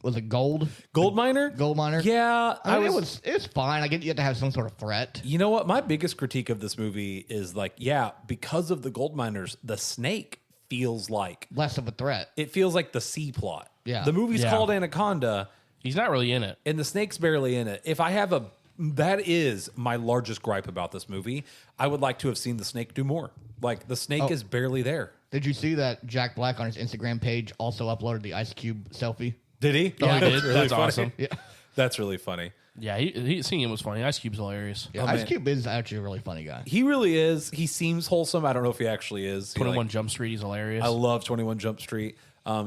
was it gold Gold miner. miner? Yeah, I mean, it's fine. I get you have to have some sort of threat. You know what? My biggest critique of this movie is like, yeah, because of the gold miners, the snake feels like Less of a threat. it feels like the C plot. Yeah. The movie's Yeah. called Anaconda, He's not really in it. and the snake's barely in it. If I have that is my largest gripe about this movie. I would like to have seen the snake do more. Like the snake is barely there. Did you see that Jack Black on his Instagram page also uploaded the Ice Cube selfie? Did he? Yeah, he did. really That's funny. awesome. Yeah. That's really funny. Yeah, seeing him was funny. Ice Cube's hilarious. Yeah, Ice Cube is actually a really funny guy. He really is. He seems wholesome. I don't know if he actually is. He, 21 like- Jump Street, he's hilarious. I love 21 Jump Street.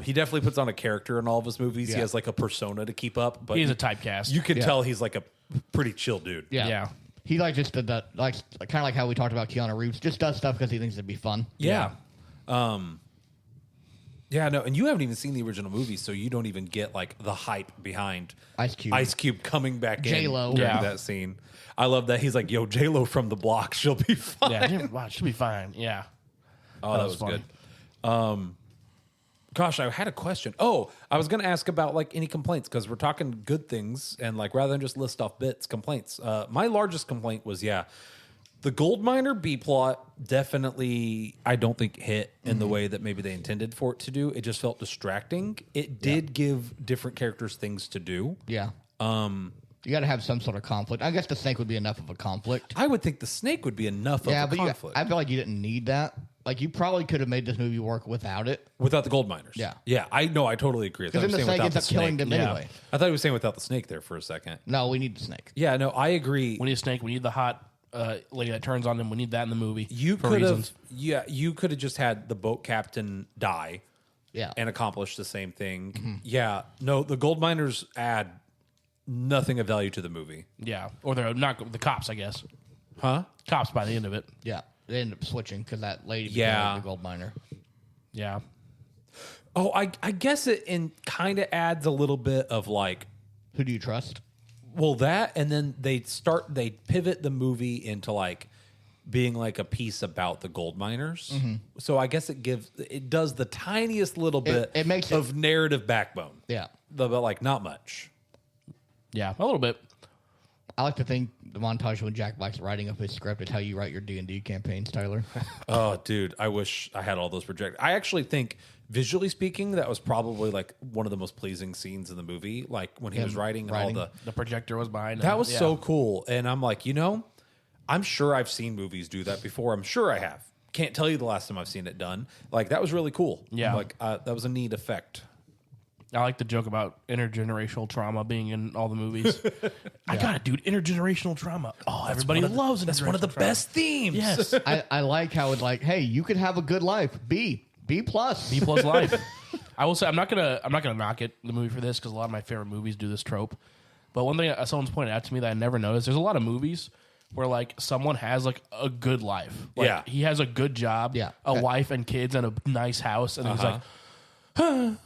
He definitely puts on a character in all of his movies. He Yeah. has like a persona to keep up. But He's a typecast. You can Yeah. tell he's like a pretty chill dude. Yeah. Yeah. He like just did that, like kind of like how we talked about Keanu Reeves. Just does stuff because he thinks it'd be fun. Yeah. Yeah, no, and you haven't even seen the original movie, so you don't even get like the hype behind Ice Cube. Ice Cube coming back J-Lo. in during Yeah. that scene. I love that he's like, "Yo, J-Lo from the block, she'll be fine." Yeah, wow, she'll be fine. Yeah. Oh, that was funny. good. Gosh, I had a question. Oh, I was going to ask about like any complaints because we're talking good things and like rather than just list off bits, complaints. My largest complaint was the gold miner B plot definitely I don't think hit in the way that maybe they intended for it to do. It just felt distracting. It did give different characters things to do. Yeah. You got to have some sort of conflict. I guess the snake would be enough of a conflict. I would think the snake would be enough of a conflict. I feel like you didn't need that. Like, you probably could have made this movie work without it. Without the gold miners. Yeah. Yeah, I know. I totally agree. Because then the snake ends up killing them anyway. I thought he was saying without the snake there for a second. No, we need the snake. Yeah, no, I agree. We need a snake. We need the hot lady that turns on them. We need that in the movie. You could have, you could have just had the boat captain die, and accomplish the same thing. Mm-hmm. Yeah, no, the gold miners add nothing of value to the movie. Yeah, or they're not the cops, I guess. Huh? Cops by the end of it. Yeah, they end up switching because that lady became the gold miner. Yeah. Oh, I guess it kind of adds a little bit of like, who do you trust? Well, that, and then they pivot the movie into like being like a piece about the gold miners. Mm-hmm. So I guess it does the tiniest little bit it makes of narrative backbone. Yeah. But like not much. Yeah, a little bit. I like to think the montage when Jack Black's writing up his script is how you write your D&D campaigns, Tyler. Oh, dude, I wish I had all those projected. I actually think, visually speaking, that was probably like one of the most pleasing scenes in the movie. Like when he was writing. All the projector was behind him. That was so cool. And I'm like, I'm sure I've seen movies do that before. I'm sure I have. Can't tell you the last time I've seen it done. Like that was really cool. Yeah, like that was a neat effect. I like the joke about intergenerational trauma being in all the movies. I got it, dude. Intergenerational trauma. Oh, everybody loves it. That's one of the best themes. Yes. I like how it's like, hey, you could have a good life. B plus life. I will say I'm not gonna knock it the movie for this because a lot of my favorite movies do this trope. But one thing someone's pointed out to me that I never noticed: there's a lot of movies where like someone has like a good life. Like, he has a good job, a wife and kids and a nice house, and he's like,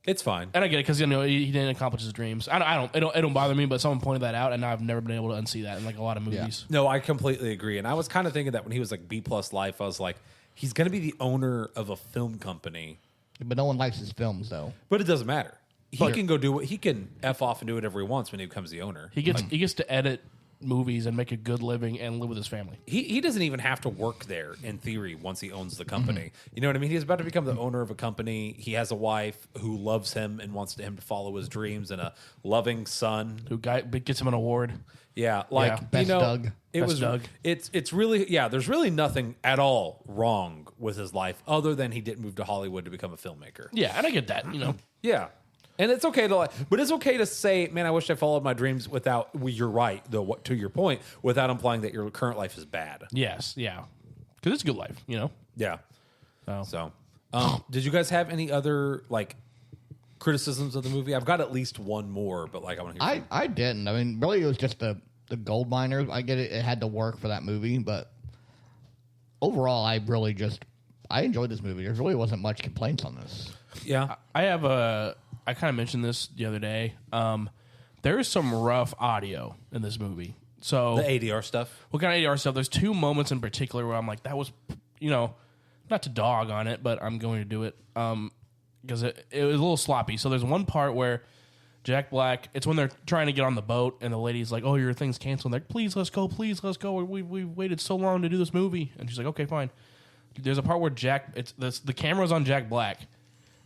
it's fine. And I get it because he didn't accomplish his dreams. It don't bother me, but someone pointed that out, and I've never been able to unsee that in like a lot of movies. No, I completely agree. And I was kind of thinking that when he was like B+ life, I was like, he's going to be the owner of a film company. But no one likes his films, though. But it doesn't matter. He can go do what he can F off and do whatever he wants when he becomes the owner. He gets to edit movies and make a good living and live with his family. He doesn't even have to work there in theory once he owns the company. Mm-hmm. You know what I mean? He's about to become the owner of a company. He has a wife who loves him and wants him to follow his dreams, and a loving son who gets him an award. Yeah, like Best Doug. Doug. It's really there's really nothing at all wrong with his life other than he didn't move to Hollywood to become a filmmaker. Yeah, and I get that, Yeah. And it's okay but it's okay to say, man, I wish I followed my dreams without, you're right, though, to your point, without implying that your current life is bad. Yes, yeah. Because it's a good life, Yeah. Did you guys have any other, criticisms of the movie? I've got at least one more, but, I want to hear I didn't. I mean, really, it was just the gold miners. I get it. It had to work for that movie, but overall, I enjoyed this movie. There really wasn't much complaints on this. Yeah. I kind of mentioned this the other day. There is some rough audio in this movie. So the ADR stuff? What kind of ADR stuff? There's two moments in particular where I'm like, that was, not to dog on it, but I'm going to do it because it was a little sloppy. So there's one part where Jack Black, it's when they're trying to get on the boat, and the lady's like, oh, your thing's canceled. They're like, please, let's go. We waited so long to do this movie. And she's like, okay, fine. There's a part where the camera's on Jack Black,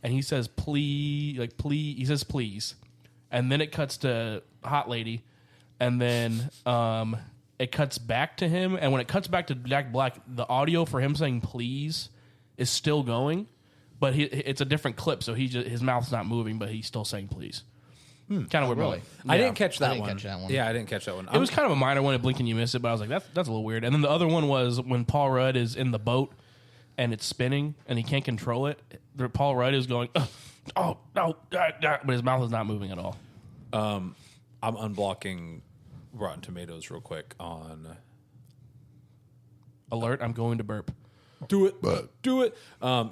and he says, please, he says, please. And then it cuts to Hot Lady, and then it cuts back to him. And when it cuts back to Jack Black, the audio for him saying please is still going, but it's a different clip, so his mouth's not moving, but he's still saying please. Kind of weird. Really? Yeah. I didn't catch that one. Yeah, I didn't catch that one. It was kind of a minor one. At blink and you miss it, but I was like, that's a little weird. And then the other one was when Paul Rudd is in the boat and it's spinning and he can't control it. Paul Rudd is going, oh no, but his mouth is not moving at all. I'm unblocking Rotten Tomatoes real quick on alert. I'm going to burp. Do it.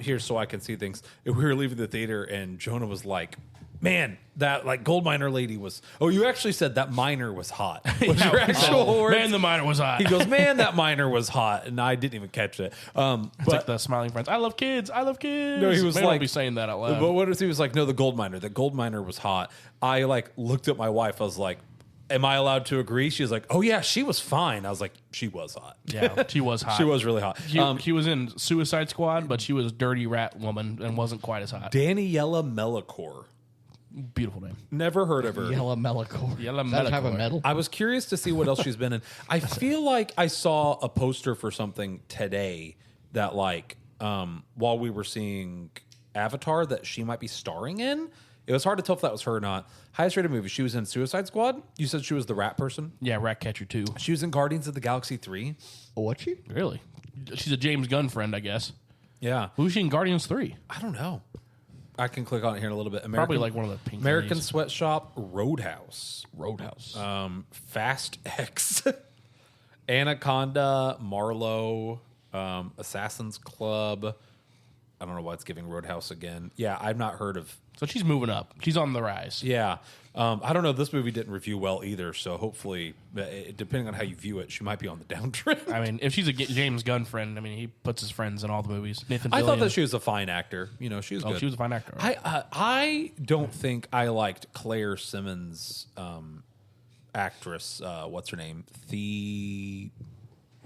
Here so I can see things. We were leaving the theater and Jonah was like, Man, that like gold miner lady was. Oh, you actually said that miner was hot. Was Yeah, your actual words? Man, the miner was hot. He goes, man, that miner was hot, and I didn't even catch it. It's like the smiling friends. I love kids. I love kids. No, he was Maybe like, I'll be saying that out loud. But what is he was like? No, the gold miner. The gold miner was hot. I like looked at my wife. I was like, "Am I allowed to agree?" She was like, "Oh yeah, she was fine." I was like, "She was hot. Yeah, she was hot. She was really hot." She was in Suicide Squad, but she was Dirty Rat Woman and wasn't quite as hot. Daniela Melchior. Beautiful name. Never heard of her. Yellow Melchior. Yellow Is that a type of Melchior. metal? I was curious to see what else she's been in. I feel like I saw a poster for something today that, like, while we were seeing Avatar, that she might be starring in. It was hard to tell if that was her or not. Highest rated movie. She was in Suicide Squad. You said she was the rat person. Yeah, Ratcatcher 2. She was in Guardians of the Galaxy 3. What's she? Really? She's a James Gunn friend, I guess. Yeah. Who's she in Guardians 3? I don't know. I can click on it here in a little bit. Probably like one of the pink American ladies. Sweatshop, Roadhouse, Fast X, Anaconda, Marlowe, Assassin's Club. I don't know why it's giving Roadhouse again. Yeah, I've not heard of. So she's moving up. She's on the rise. Yeah, I don't know. This movie didn't review well either, so hopefully, depending on how you view it, she might be on the downtrend. I mean, if she's a James Gunn friend, I mean, he puts his friends in all the movies. Nathan I thought Fillion. that she was a fine actor. You know, she was good. She was a fine actor. I don't think I liked Claire Simmons' actress. What's her name?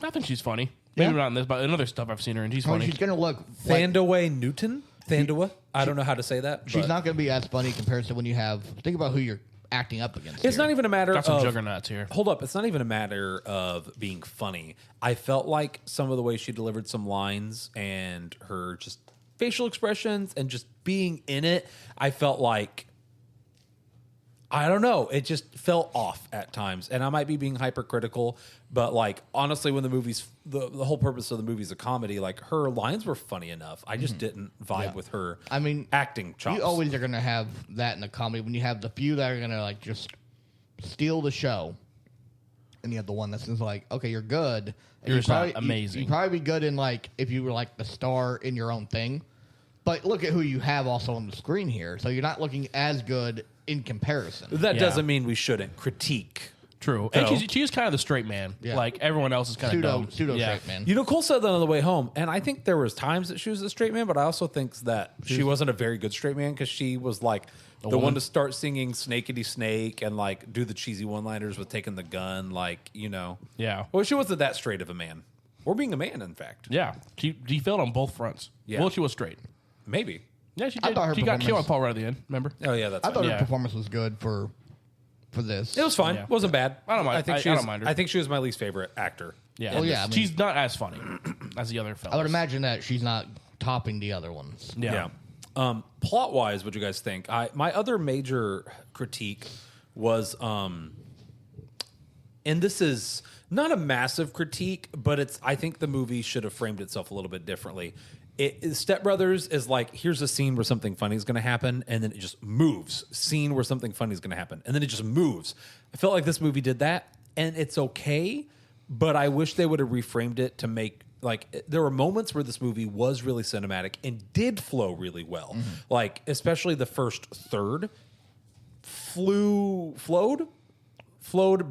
I think she's funny. Maybe Yeah. not in this, but in other stuff I've seen her, and she's I mean, funny. she's gonna look. Like, Thandawa Newton. Thandawa. I don't know how to say that. she's but not gonna be as funny compared to when you have. Think about who you're acting up against. It's here. not even a matter Got some of juggernauts here. Hold up, it's not even a matter of being funny. I felt like some of the way she delivered some lines and her just facial expressions and just being in it, I felt like I don't know. It just felt off at times, and I might be being hypercritical, but like honestly, when the movie's the whole purpose of the movie's a comedy, like her lines were funny enough. I just didn't vibe with her. I mean, acting chops. You always are gonna have that in a comedy when you have the few that are gonna like just steal the show, and you have the one that's just like, okay, you're good. And You're probably, not amazing. You'd probably be good in like if you were like the star in your own thing, but look at who you have also on the screen here. So you're not looking as good in comparison. That Yeah. doesn't mean we shouldn't critique. True. No. And she is kind of the straight man. Yeah. Like everyone else is kind of dumb. Pseudo yeah. straight man. You know, Cole said that on the way home, and I think there was times that she was a straight man, but I also think that she wasn't a very good straight man because she was like the one woman? to start singing "Snakety Snake" and like do the cheesy one-liners with taking the gun, like you know. Yeah. Well, she wasn't that straight of a man, or being a man, in fact. Yeah. She failed on both fronts. Yeah. Well, she was straight. Maybe. Yeah, she I did. thought her She got killed performance- by Paul right at the end, remember? Oh yeah, that's. I thought Right. Yeah. her performance was good for this. It was fine. Yeah. Wasn't bad. I don't mind- I she was, don't mind her. I think she was my least favorite actor. Yeah. Well, yeah, I mean- she's not as funny as the other fellas. I would imagine that she's not topping the other ones. Yeah. Plot wise, what do you guys think? My other major critique was, and this is not a massive critique, but I think the movie should have framed itself a little bit differently. Step Brothers is like, here's a scene where something funny is going to happen, and then it just moves. Scene where something funny is going to happen, and then it just moves. I felt like this movie did that, and it's okay, but I wish they would have reframed it to make, like, there were moments where this movie was really cinematic and did flow really well. Like, especially the first third flowed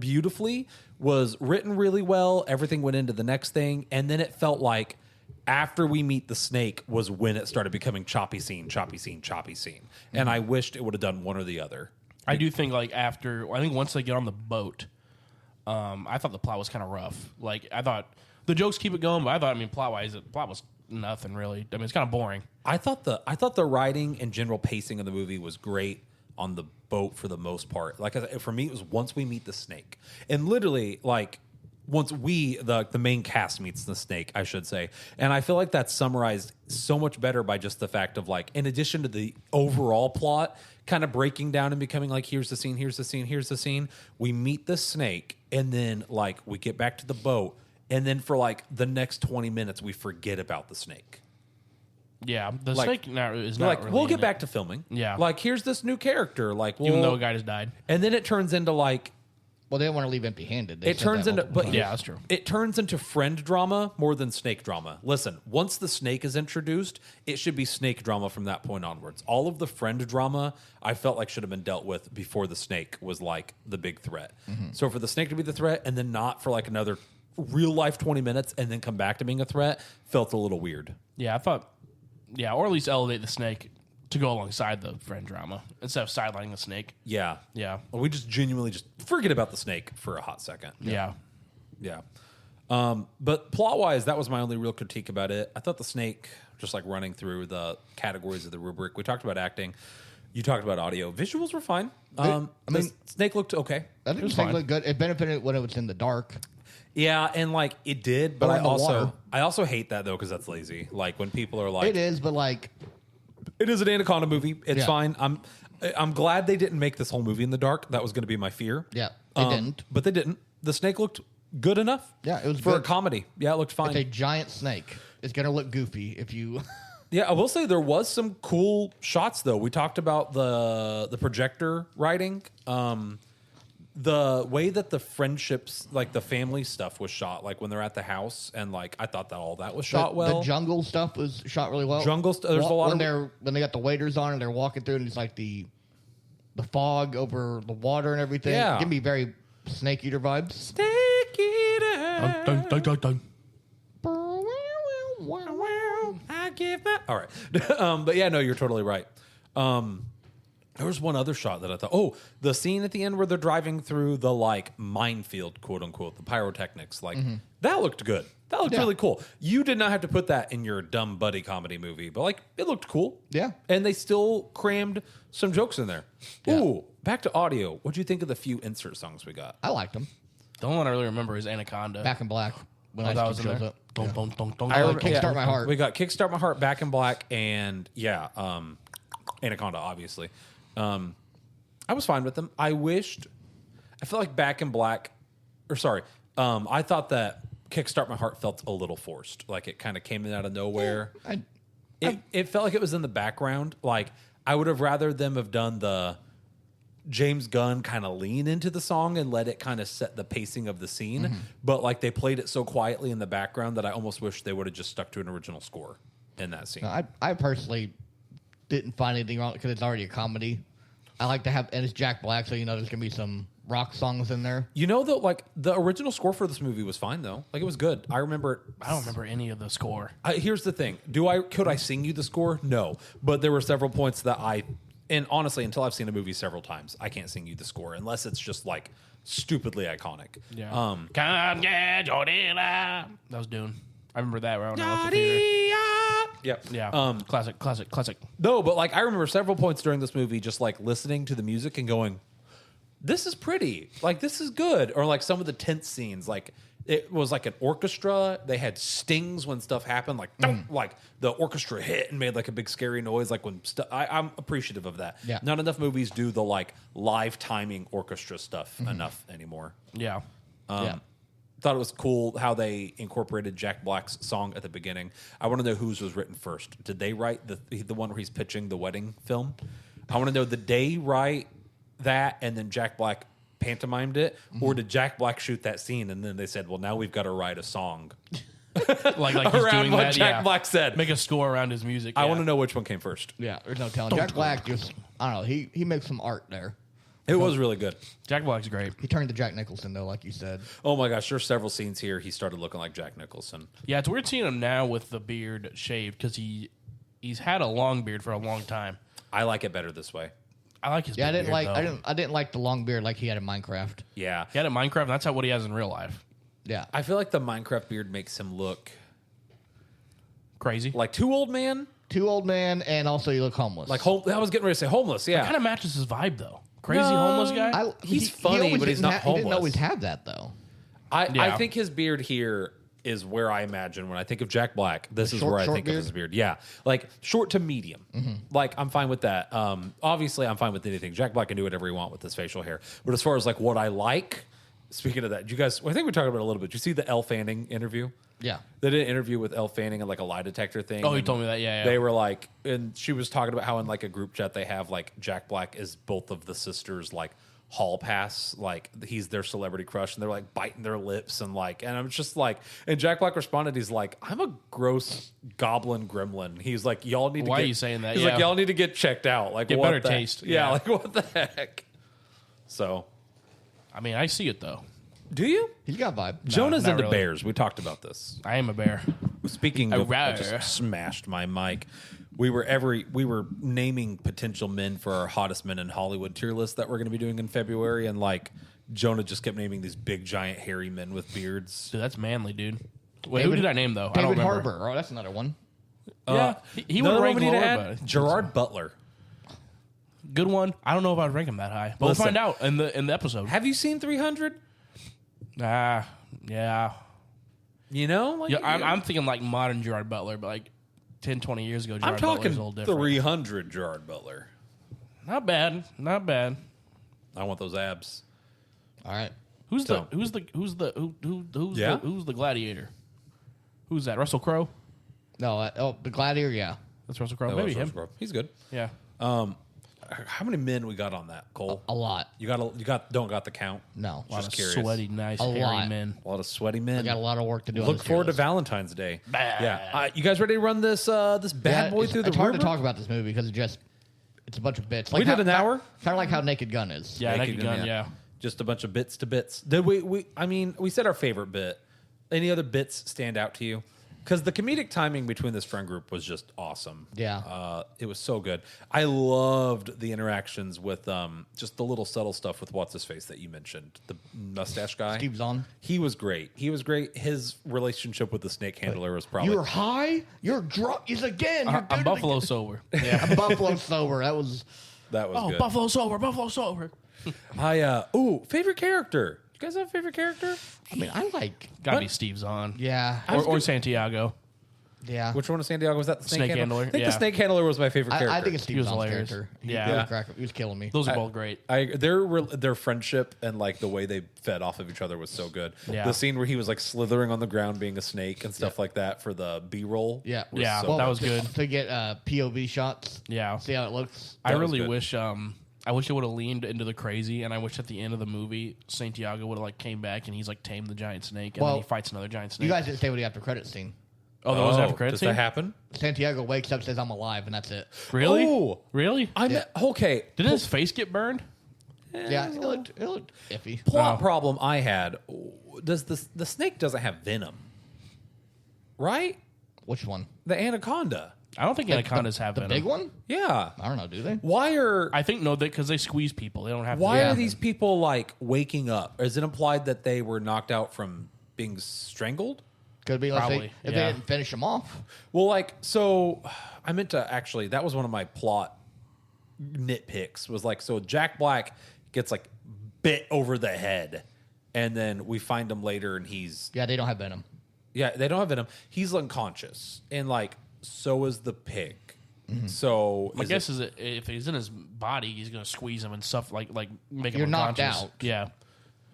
beautifully, was written really well. Everything went into the next thing, and then it felt like after we meet the snake was when it started becoming choppy scene. And I wished it would have done one or the other. I do think like I think once they get on the boat, I thought the plot was kind of rough. Like I thought the jokes keep it going, but I mean plot wise, the plot was nothing really. I mean it's kind of boring. I thought the writing and general pacing of the movie was great on the boat for the most part. Like for me, it was once we meet the snake, and literally like once the main cast meets the snake, I should say. And I feel like that's summarized so much better by just the fact of like, in addition to the overall plot kind of breaking down and becoming like, here's the scene, we meet the snake, and then like we get back to the boat, and then for like the next 20 minutes we forget about the snake. Yeah, the Like- snake now is We're not like, really we'll in get it. back to filming. Yeah. Like, here's this new character. Like, even though a guy just died. and then it turns into like Well, they didn't want to leave empty-handed. They It said turns that into, multiple but times. Yeah, that's true. It turns into friend drama more than snake drama. Listen, once the snake is introduced, it should be snake drama from that point onwards. All of the friend drama I felt like should have been dealt with before the snake was like the big threat. So for the snake to be the threat and then not for like another real life 20 minutes and then come back to being a threat felt a little weird. Yeah, I thought, or at least elevate the snake to go alongside the friend drama instead of sidelining the snake. Yeah. Yeah. Well, we just genuinely just forget about the snake for a hot second. Yeah. Yeah. But plot wise, that was my only real critique about it. I thought the snake, just like running through the categories of the rubric, we talked about acting. You talked about audio. Visuals were fine. The snake looked okay. I think the snake looked good. It benefited when it was in the dark. Yeah, and like it did, but Or in the water. I also hate that though because that's lazy. Like when people are like, It is, but like, it is an Anaconda movie. It's Yeah. fine. I'm glad they didn't make this whole movie in the dark. That was going to be my fear. yeah, they didn't. But they didn't. The snake looked good enough. Yeah, it was for a good. comedy. Yeah, it looked fine. It's a giant snake. It's gonna look goofy if you. Yeah, I will say there was some cool shots though. We talked about the projector writing, the way that the friendships, like the family stuff, was shot. Like when they're at the house, and like I thought that all that was shot well. The jungle stuff was shot really well. There's a lot when they got the waders on and they're walking through and it's like the fog over the water and everything. Yeah. Give me very Snake Eater vibes. Snake eater. Dun, dun, dun, dun. I give that. All right, but yeah, no, you're totally right. There was one other shot that I thought, oh, the scene at the end where they're driving through the like minefield, quote unquote, the pyrotechnics, like that looked good. That looked really cool. You did not have to put that in your dumb buddy comedy movie, but like it looked cool. Yeah. And they still crammed some jokes in there. Yeah. Ooh, back to audio. What'd you think of the few insert songs we got? I liked them. The only one I really remember is Anaconda. Back in Black. When Oh, Ice that Cube was in shows there. up. Dun, dun, dun, dun, I dun. remember- Kickstart My Heart. We got Kickstart My Heart, Back in Black, and Anaconda, obviously. I was fine with them. I feel like Back in Black, I thought that Kickstart My Heart felt a little forced. Like it kind of came in out of nowhere. It felt like it was in the background. Like I would have rather them have done the James Gunn kind of lean into the song and let it kind of set the pacing of the scene. But like they played it so quietly in the background that I almost wish they would have just stuck to an original score in that scene. I personally didn't find anything wrong because it's already a comedy. I like to have, and it's Jack Black, so you know there's gonna be some rock songs in there. You know that like the original score for this movie was fine though. Like it was good. I remember it. I don't remember any of the score. Here's the thing. Could I sing you the score? No. But there were several points that and honestly, until I've seen a movie several times, I can't sing you the score unless it's just like stupidly iconic. Yeah. Come get your dinner. That was Dune. I remember that when I left the theater. Yep. Yeah. Classic. No, but like I remember several points during this movie just like listening to the music and going, this is pretty. Like this is good. Or like some of the tense scenes, like it was like an orchestra. They had stings when stuff happened, like thump, like the orchestra hit and made like a big scary noise. Like when I'm appreciative of that. Yeah. Not enough movies do the like live timing orchestra stuff enough anymore. Yeah. Thought it was cool how they incorporated Jack Black's song at the beginning. I want to know whose was written first. Did they write the one where he's pitching the wedding film? I want to know, did they write that and then Jack Black pantomimed it, or did Jack Black shoot that scene and then they said, well, now we've got to write a song Like he's around doing what that. Jack Yeah. Black said? Make a score around his music. I yeah. want to know which one came first. Yeah, there's no telling. Jack Black just, I don't know, he makes some art there. It was really good. Jack Black's great. He turned to Jack Nicholson though, like you said. Oh my gosh, there's several scenes here he started looking like Jack Nicholson. Yeah, it's weird seeing him now with the beard shaved because he's had a long beard for a long time. I like it better this way. I like his. Yeah, big beard, though. I didn't like the long beard like he had in Minecraft. Yeah. He had a Minecraft, and that's what he has in real life. Yeah. I feel like the Minecraft beard makes him look Crazy. like too old man. Too old man, and also you look homeless. Like I was getting ready to say homeless. Yeah. Kind of matches his vibe though. Crazy No. homeless guy. He's funny, always but he's didn't not He didn't homeless. always have that though. I Yeah. think his beard here is where I imagine when I think of Jack Black. This is short- where I short think beard? of his beard. Yeah, like short to medium. Like I'm fine with that. Obviously, I'm fine with anything. Jack Black can do whatever he want with his facial hair. But as far as like what I like, speaking of that, you guys, I think we talked about it a little bit. Did you see the Elle Fanning interview? Yeah. They did an interview with Elle Fanning and like a lie detector thing. Oh, you and told me that. Yeah. They were like, and she was talking about how in like a group chat they have like Jack Black is both of the sisters' like hall pass, like he's their celebrity crush, and they're like biting their lips and I'm just like, and Jack Black responded, he's like, I'm a gross goblin gremlin. He's like, y'all need to Why get, are you saying that? He's like, y'all need to get checked out. Like, Get what better the, taste. Yeah, Yeah. like what the heck? So, I mean, I see it though. do you? He's got vibe. Jonah's not into really. bears. We talked about this. I am a bear. Speaking of, I Rawr. just smashed my mic. We were naming potential men for our hottest men in Hollywood tier list that we're going to be doing in February, and like Jonah just kept naming these big, giant, hairy men with beards. Dude, that's manly, dude. Wait, who did I name though? I don't David remember. Harbour. Oh, that's another one. Yeah, he would Another rank one we need to lower, add, but Gerard Butler. good one. I don't know if I'd rank him that high, but Listen. we'll find out in the episode. Have you seen 300? Yeah. You know, like, Yeah, I'm thinking like modern Gerard Butler, but like 10, 20 years ago, I'm Gerard Butler's talking a little different. 300 Gerard Butler. Not bad, not bad. I want those abs. All right. Who's So- Yeah? the gladiator? Who's that? Russell Crowe? No, the Gladiator, yeah. That's Russell Crowe. That Maybe was him. Russell Crowe. He's good. Yeah. How many men we got on that, Cole? A lot. You don't got the count? No. A lot Just of curious. sweaty, nice, A hairy lot. men. A lot of sweaty men. I got a lot of work to do on Look this tier forward to list. Valentine's Day. Bah. Yeah. You guys ready to run this this bad boy through the It's hard to rubric? talk about this movie because it's a bunch of bits. We did an hour? Kind of like how Naked Gun is. Yeah, Naked Naked Gun, yeah. Just a bunch of bits to bits. Did we said our favorite bit. Any other bits stand out to you? Because the comedic timing between this friend group was just awesome. Yeah. It was so good. I loved the interactions with just the little subtle stuff with what's his face that you mentioned, the mustache guy. Steve Zahn. He was great. His relationship with the snake handler was probably. You're high. You're drunk. Is again. You're I'm Buffalo sober. Yeah. I'm Buffalo sober. That was. that was Oh, good. Buffalo sober, Buffalo sober. Favorite character. You guys have a favorite character? I mean, I like. Gotta What? be Steve Zahn. Yeah. Or Santiago. Yeah. Which one of Santiago was that? The snake, Snake handler, I think yeah. the snake handler was my favorite character. I think it's Steve was Zahn's hilarious. character. Yeah. He was killing me. Those are both great. Their friendship and like the way they fed off of each other was so good. Yeah. The scene where he was like slithering on the ground being a snake and stuff like that for the B-roll. Yeah. Yeah, so that was good. To get POV shots. Yeah. See how it looks. I That was really good. wish I wish it would have leaned into the crazy, and I wish at the end of the movie Santiago would have like came back and he's like tamed the giant snake, and Well, then he fights another giant snake. You guys didn't say what the after credit scene. oh, that was after credits. Does that happen? Santiago wakes up, says, "I'm alive," and that's it. Really? Oh. Really? Okay. Didn't his face get burned? Yeah, it looked iffy. Plot problem I had. Does the snake doesn't have venom, right? Which one? The anaconda. I don't think anacondas have The venom. big one? Yeah. I don't know. Do they? Why are I think no, because they squeeze people. They don't have. why to are these people like waking up? Is it implied that they were knocked out from being strangled? Could be like Probably, if yeah. they didn't finish him off. Well, like, so I meant to actually, that was one of my plot nitpicks was like, so Jack Black gets like bit over the head and then we find him later and he's, Yeah, they don't have venom. yeah, they don't have venom. He's unconscious and like, so is the pig. So My guess is that if he's in his body, he's gonna squeeze him and stuff like make him You're knocked unconscious. out. Yeah.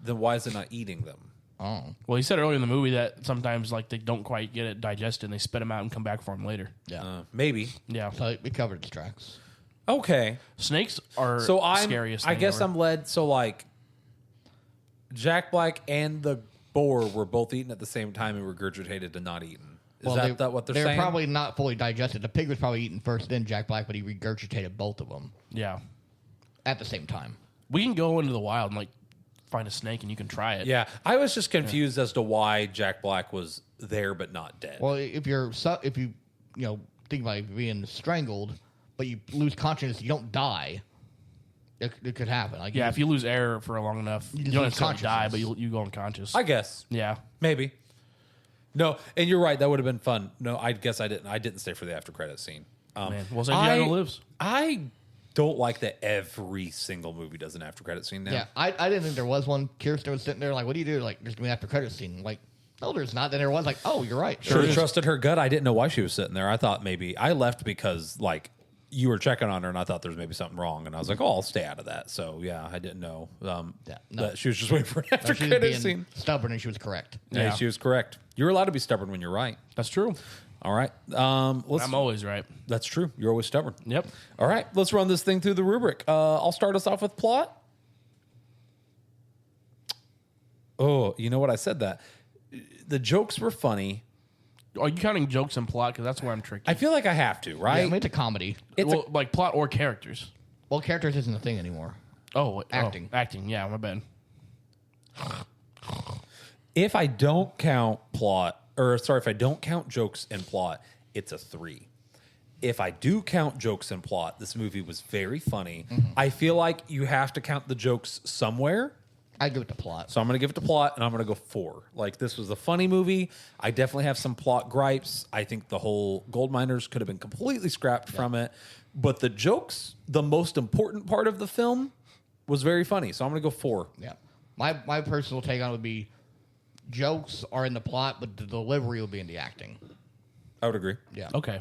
then why is it not eating them? Oh, Well, he said earlier in the movie that sometimes like they don't quite get it digested and they spit him out and come back for him later. yeah. Maybe. Yeah. So we covered its tracks. Okay. Snakes are So the I'm, scariest. I thing guess ever. I'm led. So like, Jack Black and the boar were both eaten at the same time and regurgitated and not eaten. Is that what they're saying? probably not fully digested. The pig was probably eaten first, then Jack Black, but he regurgitated both of them Yeah. at the same time. We can go into the wild and like find a snake and you can try it. Yeah, I was just confused as to why Jack Black was there but not dead. Well, if you think about it, being strangled, but you lose consciousness, you don't die. It could happen. Like Yeah, if you lose air for long enough, you just don't lose necessarily die, but consciousness. you go unconscious. I guess yeah. maybe. No, and you're right. That would have been fun. No, I guess I didn't. I didn't stay for the after credit scene. Man, well, Santiago lives. I don't like that every single movie does an after credit scene now. yeah, I didn't think there was one. Kirsten was sitting there like, "What do you do?" Like, there's gonna be an after credit scene. Like, no, there's not. Then there was like, "Oh, you're right." Should have trusted her gut. I didn't know why she was sitting there. I thought maybe I left because like you were checking on her, and I thought there was maybe something wrong, and I was like, "Oh, I'll stay out of that." So yeah, I didn't know no. that she was just waiting for an after She was credit being scene. stubborn, and she was correct. Yeah, Yeah. she was correct. You're allowed to be stubborn when you're right. That's true. All right, I'm always right. That's true. You're always stubborn. Yep. All right, let's run this thing through the rubric. I'll start us off with plot. Oh, you know what? I said that. The jokes were funny. Are you counting jokes and plot? Because that's where I'm tricky. I feel like I have to, right? Yeah, I mean, it's a comedy. Like plot or characters. Well, characters isn't a thing anymore. Acting. Acting, yeah, my bad. If I don't count if I don't count jokes and plot, it's a 3. If I do count jokes and plot, this movie was very funny. I feel like you have to count the jokes somewhere. I give it to plot. So I'm going to give it to plot, and I'm going to go 4. Like, this was a funny movie. I definitely have some plot gripes. I think the whole gold miners could have been completely scrapped from it. But the jokes, the most important part of the film, was very funny. So I'm going to go 4. Yeah. My personal take on it would be jokes are in the plot, but the delivery will be in the acting. I would agree. Yeah. Okay.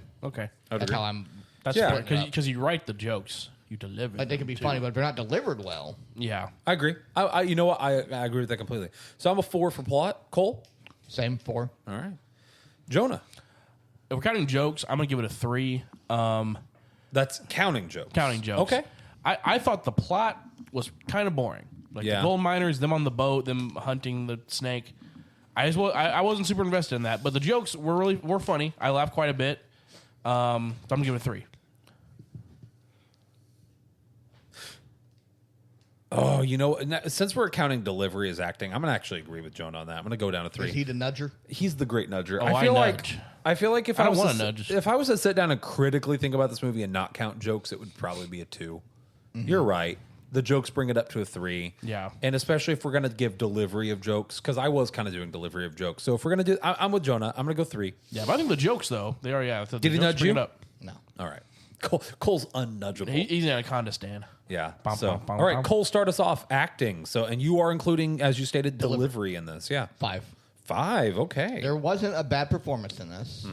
That's how I'm. That's Yeah. because you write the jokes, you deliver. Like, they can be funny, but if they're not delivered well. Yeah. I agree. I you know what? I agree with that completely. So I'm a 4 for plot. Cole? Same 4. All right. Jonah? If we're counting jokes, I'm gonna give it a 3. That's counting jokes. Counting jokes. Okay. I thought the plot was kind of boring. Like Yeah. the gold miners, them on the boat, them hunting the snake. I wasn't super invested in that, but the jokes were funny. I laughed quite a bit. So I'm gonna give it a 3. Oh, you know, since we're counting delivery as acting, I'm going to actually agree with Jonah on that. I'm going to go down to 3. Is he the nudger? He's the great nudger. Oh, I feel nudge. like if I I, don't was wanna to, nudge. if I was to sit down and critically think about this movie and not count jokes, it would probably be a 2. You're right. The jokes bring it up to a 3. Yeah. And especially if we're going to give delivery of jokes, because I was kind of doing delivery of jokes. So if we're going to do, I'm with Jonah. I'm going to go 3. Yeah, but I think the jokes though, they are the Did he jokes nudge bring you? it up. No. All right. Cole's unnudgeable. He's an Anaconda stan. Yeah. Bum, So, bum, bum, all right, bum. Cole, start us off acting. So, and you are including, as you stated, delivery in this. Yeah. 5. 5. Okay. There wasn't a bad performance in this.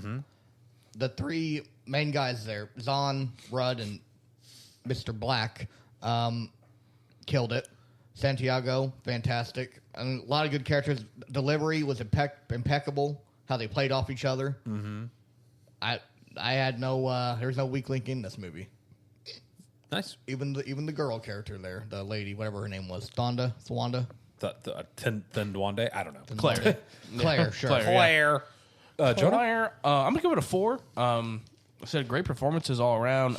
The 3 main guys there, Zahn, Rudd, and Mr. Black, killed it. Santiago, fantastic. I mean, a lot of good characters. Delivery was impeccable. How they played off each other. I had no. There's no weak link in this movie. Nice. Even the girl character there, the lady, whatever her name was, Thwanda. Thendwande? I don't know. Claire. Claire, sure. Claire, Claire. Jonah? Claire. I'm gonna give it a 4. I said great performances all around.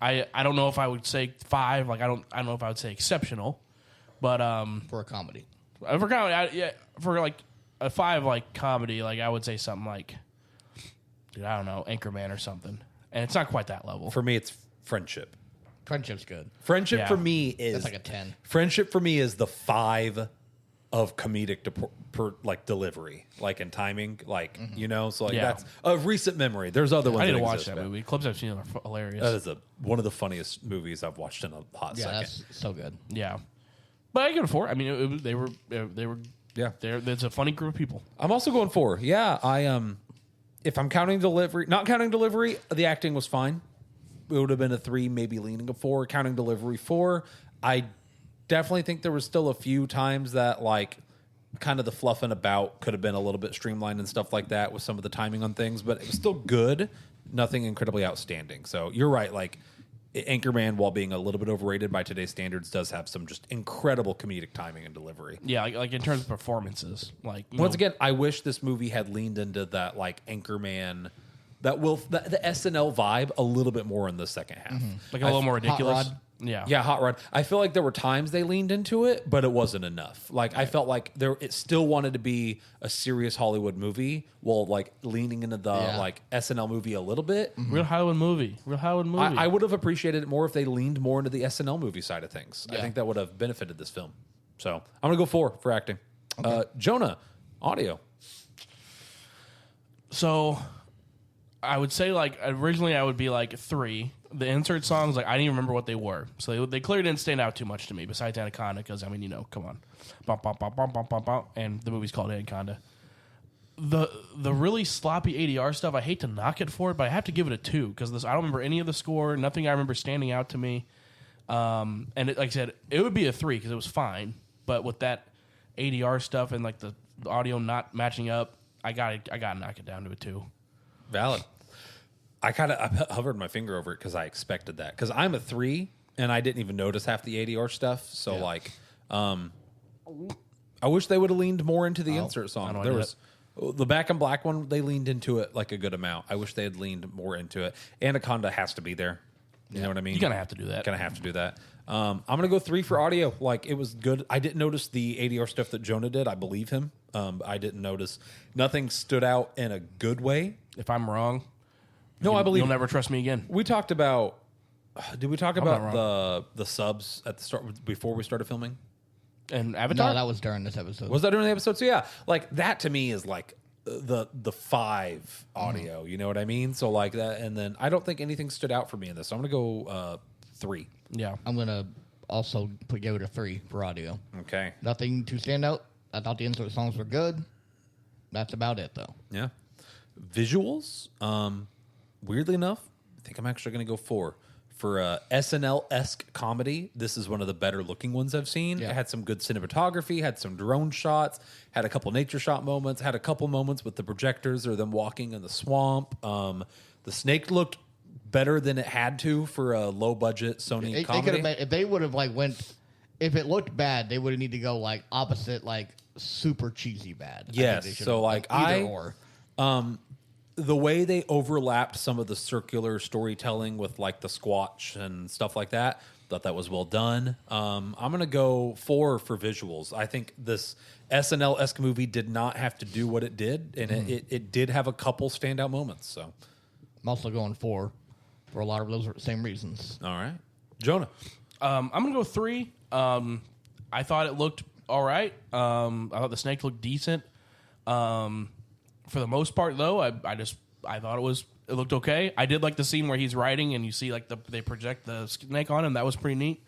I don't know if I would say 5. Like I don't know if I would say exceptional, but For a comedy. for comedy, for like a 5 like comedy, like I would say something like, dude, I don't know, Anchorman or something. And it's not quite that level. For me, it's friendship. Friendship's good. Friendship Yeah. for me is That's like a 10. Friendship for me is the 5 of comedic like delivery, like in timing, like you know. So like Yeah. that's a recent memory. There's other ones. I need to that watch exist, that but movie. Clips I've seen are hilarious. That is one of the funniest movies I've watched in a hot Yeah, second. that's so good. Yeah, but I give it a 4. I mean, they were Yeah. It's a funny group of people. I'm also going 4. Yeah, if I'm counting delivery, not counting delivery, the acting was fine. It would have been a 3, maybe leaning a 4. Counting delivery, 4. I definitely think there was still a few times that like kind of the fluffing about could have been a little bit streamlined and stuff like that with some of the timing on things, but it was still good. Nothing incredibly outstanding. So you're right. Like Anchorman, while being a little bit overrated by today's standards, does have some just incredible comedic timing and delivery. Yeah, like in terms of performances, like Once again, I wish this movie had leaned into that like Anchorman, the SNL vibe a little bit more in the second half. like a little more ridiculous. Rod. Yeah, Yeah, Hot Rod. I feel like there were times they leaned into it, but it wasn't enough. Like I felt like it still wanted to be a serious Hollywood movie, while like leaning into the like SNL movie a little bit. Real Hollywood movie. I would have appreciated it more if they leaned more into the SNL movie side of things. I Yeah. think that would have benefited this film. So I'm gonna go 4 for acting. Jonah, audio. So I would say like originally I would be like 3. The insert songs, like I didn't even remember what they were, so they clearly didn't stand out too much to me. Besides Anaconda, because I mean, you know, come on, bum, bum, bum, bum, bum, bum, bum, and the movie's called Anaconda. The really sloppy ADR stuff, I hate to knock it for it, but I have to give it a 2 because I don't remember any of the score. Nothing I remember standing out to me. And like I said, it would be a 3 because it was fine, but with that ADR stuff and like the audio not matching up, I got to knock it down to a 2. Valid. I hovered my finger over it because I expected that. Because I'm a 3, and I didn't even notice half the ADR stuff. So, like, I I wish they would have leaned more into the insert I song. don't There know was the Back in Black one. They leaned into it like a good amount. I wish they had leaned more into it. Anaconda has to be there. You know what I mean? You're gonna have to do that. Gonna have to do that. I'm gonna go 3 for audio. Like, it was good. I didn't notice the ADR stuff that Jonah did. I believe him. I didn't notice. Nothing stood out in a good way. If I'm wrong, No, I believe you'll never trust me again. we talked about. Did we talk not about the subs at the start before we started filming? And Avatar. No, that was during this episode. Was that during the episode? So yeah, like that to me is like the 5 audio. You know what I mean? So like that, and then I don't think anything stood out for me in this. So I'm gonna go 3. Yeah. I'm gonna also give it a 3 for audio. Okay. Nothing to stand out. I thought the insert songs were good. That's about it, though. Yeah. Visuals. Weirdly enough, I think I'm actually gonna go 4. For a SNL-esque comedy, this is one of the better looking ones I've seen. Yeah. It had some good cinematography, had some drone shots, had a couple nature shot moments, had a couple moments with the projectors or them walking in the swamp. The snake looked better than it had to for a low budget Sony They comedy. could have made, if they would have like went. If it looked bad, they would have need to go like opposite, like super cheesy bad. I think Yes, they should so, have like, done either I- or. The way they overlapped some of the circular storytelling with like the Squatch and stuff like that, thought that was well done. I'm gonna go 4 for visuals. I think this SNL-esque movie did not have to do what it did, and it did have a couple standout moments. So, I'm also going 4 for a lot of those same reasons. all right, Jonah. I'm gonna go 3. I thought it looked all right. I thought the snake looked decent. For the most part, though, I thought it looked okay. I did like the scene where he's riding and you see like they project the snake on him. That was pretty neat.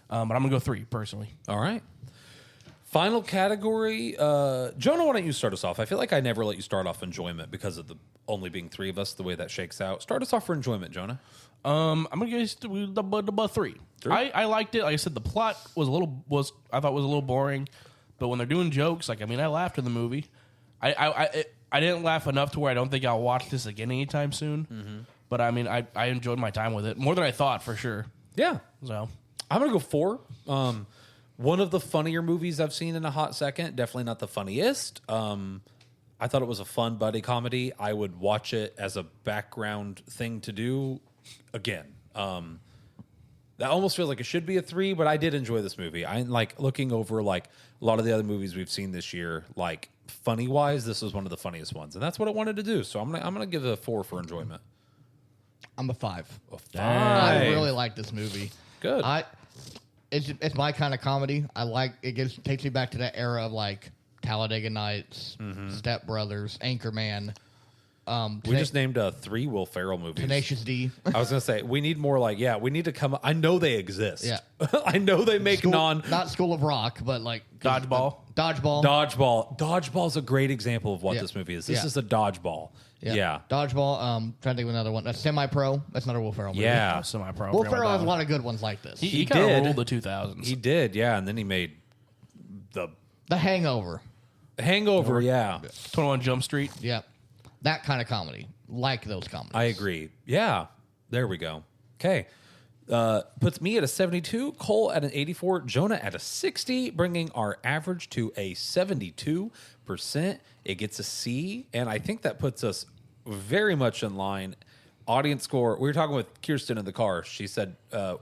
But I'm gonna go 3 personally. All right. Final category, Jonah. Why don't you start us off? I feel like I never let you start off enjoyment because of the only being 3 of us. The way that shakes out. Start us off for enjoyment, Jonah. I'm gonna give the 3. I liked it. Like I said, the plot was I thought was a little boring, but when they're doing jokes, like I laughed in the movie. I didn't laugh enough to where I don't think I'll watch this again anytime soon. Mm-hmm. But I enjoyed my time with it more than I thought for sure. Yeah. So I'm gonna go 4. One of the funnier movies I've seen in a hot second. Definitely not the funniest. I thought it was a fun buddy comedy. I would watch it as a background thing to do again. That almost feels like it should be a 3, but I did enjoy this movie. I like looking over like a lot of the other movies we've seen this year. Like funny wise, this was one of the funniest ones, and that's what it wanted to do. So I'm gonna give it a 4 for enjoyment. I'm a 5. A 5. I really like this movie. Good. It's my kind of comedy. I like it. Takes me back to that era of like Talladega Nights, Step Brothers, Anchorman. We just named 3 Will Ferrell movies. Tenacious D. I was gonna say we need more. Like, yeah, we need to come. I know they exist. Yeah. I know they make not School of Rock, but like Dodgeball. Dodgeball's a great example of what Yeah. this movie is. This Yeah. is a dodgeball. Yeah. Dodgeball. Trying to think of another one. That's Semi-Pro. That's not a Will Ferrell movie. Yeah. Semi-pro. Will Ferrell has a lot of good ones like this. He kind did. of ruled the 2000s. He did. Yeah, and then he made the The Hangover. Hangover. Yeah, 21 Jump Street. Yeah. That kind of comedy. Like those comedies. I agree. Yeah, there we go. Okay. Puts me at a 72, Cole at an 84, Jonah at a 60, bringing our average to a 72%. It gets a C, and I think that puts us very much in line. Audience score, we were talking with Kirsten in the car. She said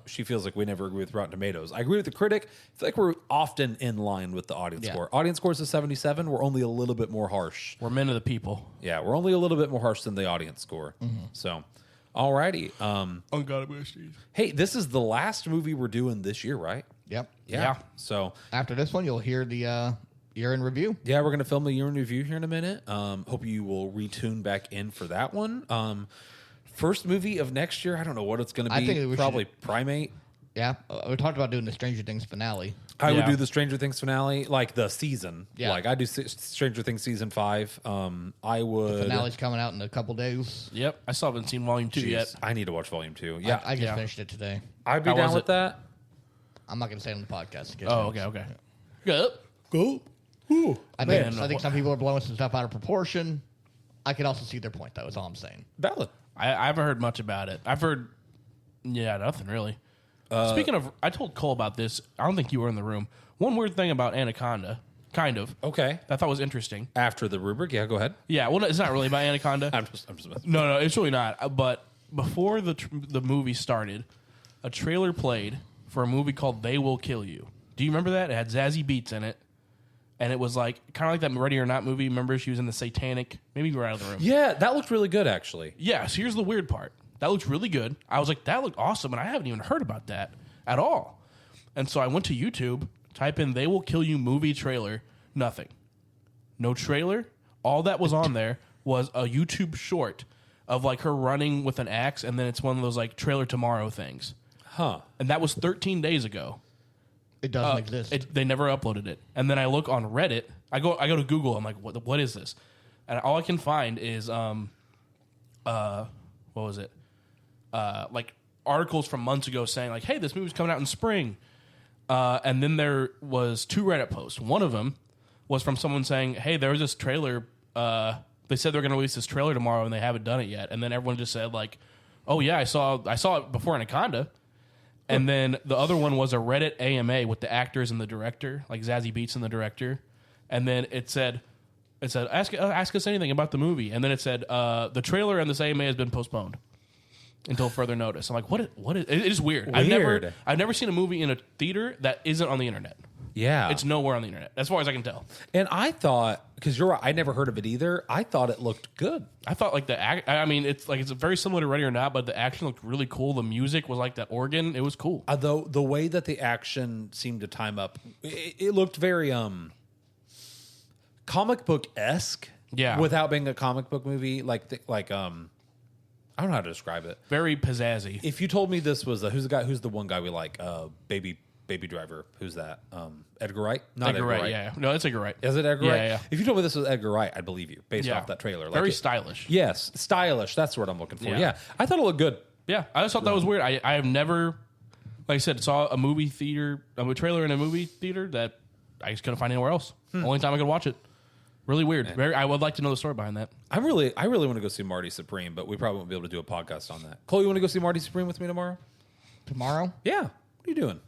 she feels like we never agree with Rotten Tomatoes. I agree with the critic. I feel like we're often in line with the audience score. Audience score is a 77. We're only a little bit more harsh. We're men of the people. Yeah, we're only a little bit more harsh than the audience score. So, alrighty. Ungodly Steve. Hey, this is the last movie we're doing this year, right? Yep. Yeah. So, After this one, you'll hear the year in review. yeah, we're going to film the year in review here in a minute. Hope you will retune back in for that one. First movie of next year, I don't know what it's going to be. I think we probably Primate. Yeah. We talked about doing the Stranger Things finale. I would Yeah. do the Stranger Things finale, like the season. Yeah. Like I do Stranger Things season 5. I would. Finale's coming out in a couple days. Yep. I still haven't seen Volume 2 Jeez, yet. I need to watch Volume 2. Yeah, I just Yeah. finished it today. I'd be How down was with it? that. I'm not going to say it on the podcast. Oh, okay. Good. Go. I Man, think some people are blowing some stuff out of proportion. I can also see their point, though, is all I'm saying. Valid. I haven't heard much about it. I've heard, nothing really. Speaking of, I told Cole about this. I don't think you were in the room. One weird thing about Anaconda kind of. Okay. I thought was interesting. After the rubric, yeah, go ahead. Yeah, well, it's not really about Anaconda. I'm just messing. No, it's really not. But before the movie started, a trailer played for a movie called They Will Kill You. Do you remember that? It had Zazie Beetz in it. And it was like kind of like that Ready or Not movie. Remember, she was in the satanic. Maybe you were out of the room. Yeah, that looked really good, actually. Yeah, so here's the weird part. That looked really good. I was like, that looked awesome, and I haven't even heard about that at all. And so I went to YouTube, type in They Will Kill You movie trailer, nothing. No trailer. All that was on there was a YouTube short of like her running with an axe, and then it's one of those like trailer tomorrow things. Huh. And that was 13 days ago. It doesn't exist. They never uploaded it. And then I look on Reddit. I go to Google. I'm like, what is this? And all I can find is what was it? Like articles from months ago saying like, hey, this movie's coming out in spring. And then there was 2 Reddit posts. One of them was from someone saying, hey, there was this trailer. They said they're going to release this trailer tomorrow, and they haven't done it yet. And then everyone just said like, oh yeah, I saw it before Anaconda. And then the other one was a Reddit AMA with the actors and the director, like Zazie Beetz and the director. And then it said, ask us anything about the movie. And then it said, the trailer and this AMA has been postponed until further notice. I'm like, what is it is weird. I've never seen a movie in a theater that isn't on the internet. Yeah. It's nowhere on the internet, as far as I can tell. And I thought, because you're right, I never heard of it either. I thought it looked good. I thought like it's very similar to Ready or Not, but the action looked really cool. The music was like that organ. It was cool. Though the way that the action seemed to time up, it looked very comic book-esque. Yeah. Without being a comic book movie, I don't know how to describe it. Very pizzazzy. If you told me this was who's the one guy we like, Baby Driver, who's that? Edgar Wright? Not Edgar Wright. Yeah, no, it's Edgar Wright. Is it Edgar Yeah, Wright? yeah. If you told me this was Edgar Wright, I'd believe you based Yeah. off that trailer. Very stylish. Yes, stylish. That's what I'm looking for. Yeah. Yeah, I thought it looked good. Yeah, I just thought that was weird. I have never, like I said, saw a movie theater, a trailer in a movie theater that I just couldn't find anywhere else. Only time I could watch it. Really weird. I would like to know the story behind that. I really want to go see Marty Supreme, but we probably won't be able to do a podcast on that. Cole, you want to go see Marty Supreme with me tomorrow? Tomorrow? Yeah. What are you doing?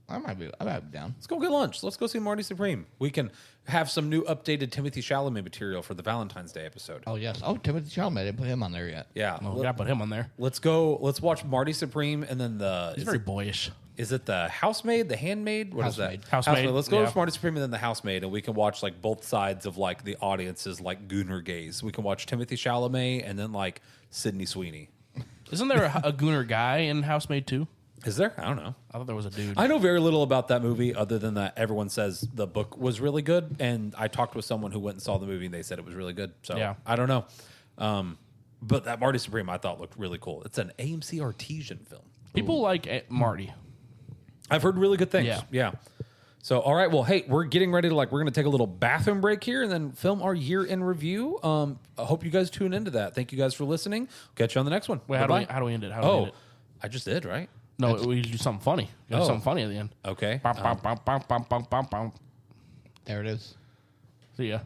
I might be down. Let's go get lunch. Let's go see Marty Supreme. We can have some new updated Timothy Chalamet material for the Valentine's Day episode. Oh, yes. Oh, Timothy Chalamet. I didn't put him on there yet. Yeah. Well, we got to put him on there. Let's go. Let's watch Marty Supreme and then He's very boyish. Is it the Housemaid, the Handmaid? What is that? Housemaid. Let's go Yeah. with Marty Supreme and then the Housemaid, and we can watch like both sides of like the audience's like gooner gaze. We can watch Timothy Chalamet and then like Sydney Sweeney. Isn't there a Gooner guy in Housemaid too? Is there? I don't know. I thought there was a dude. I know very little about that movie other than that everyone says the book was really good, and I talked with someone who went and saw the movie and they said it was really good. So Yeah. I don't know. But that Marty Supreme I thought looked really cool. It's an AMC Artesian film. People like Marty. I've heard really good things. Yeah. Yeah. So, all right. Well, hey, we're getting ready to we're going to take a little bathroom break here and then film our year in review. I hope you guys tune into that. Thank you guys for listening. Catch you on the next one. Wait, how do we end it? How do we end it? I just did, right? No, we do something funny. You got something funny at the end. Okay. Bum, bum, bum, bum, bum, bum, bum, bum. There it is. See ya.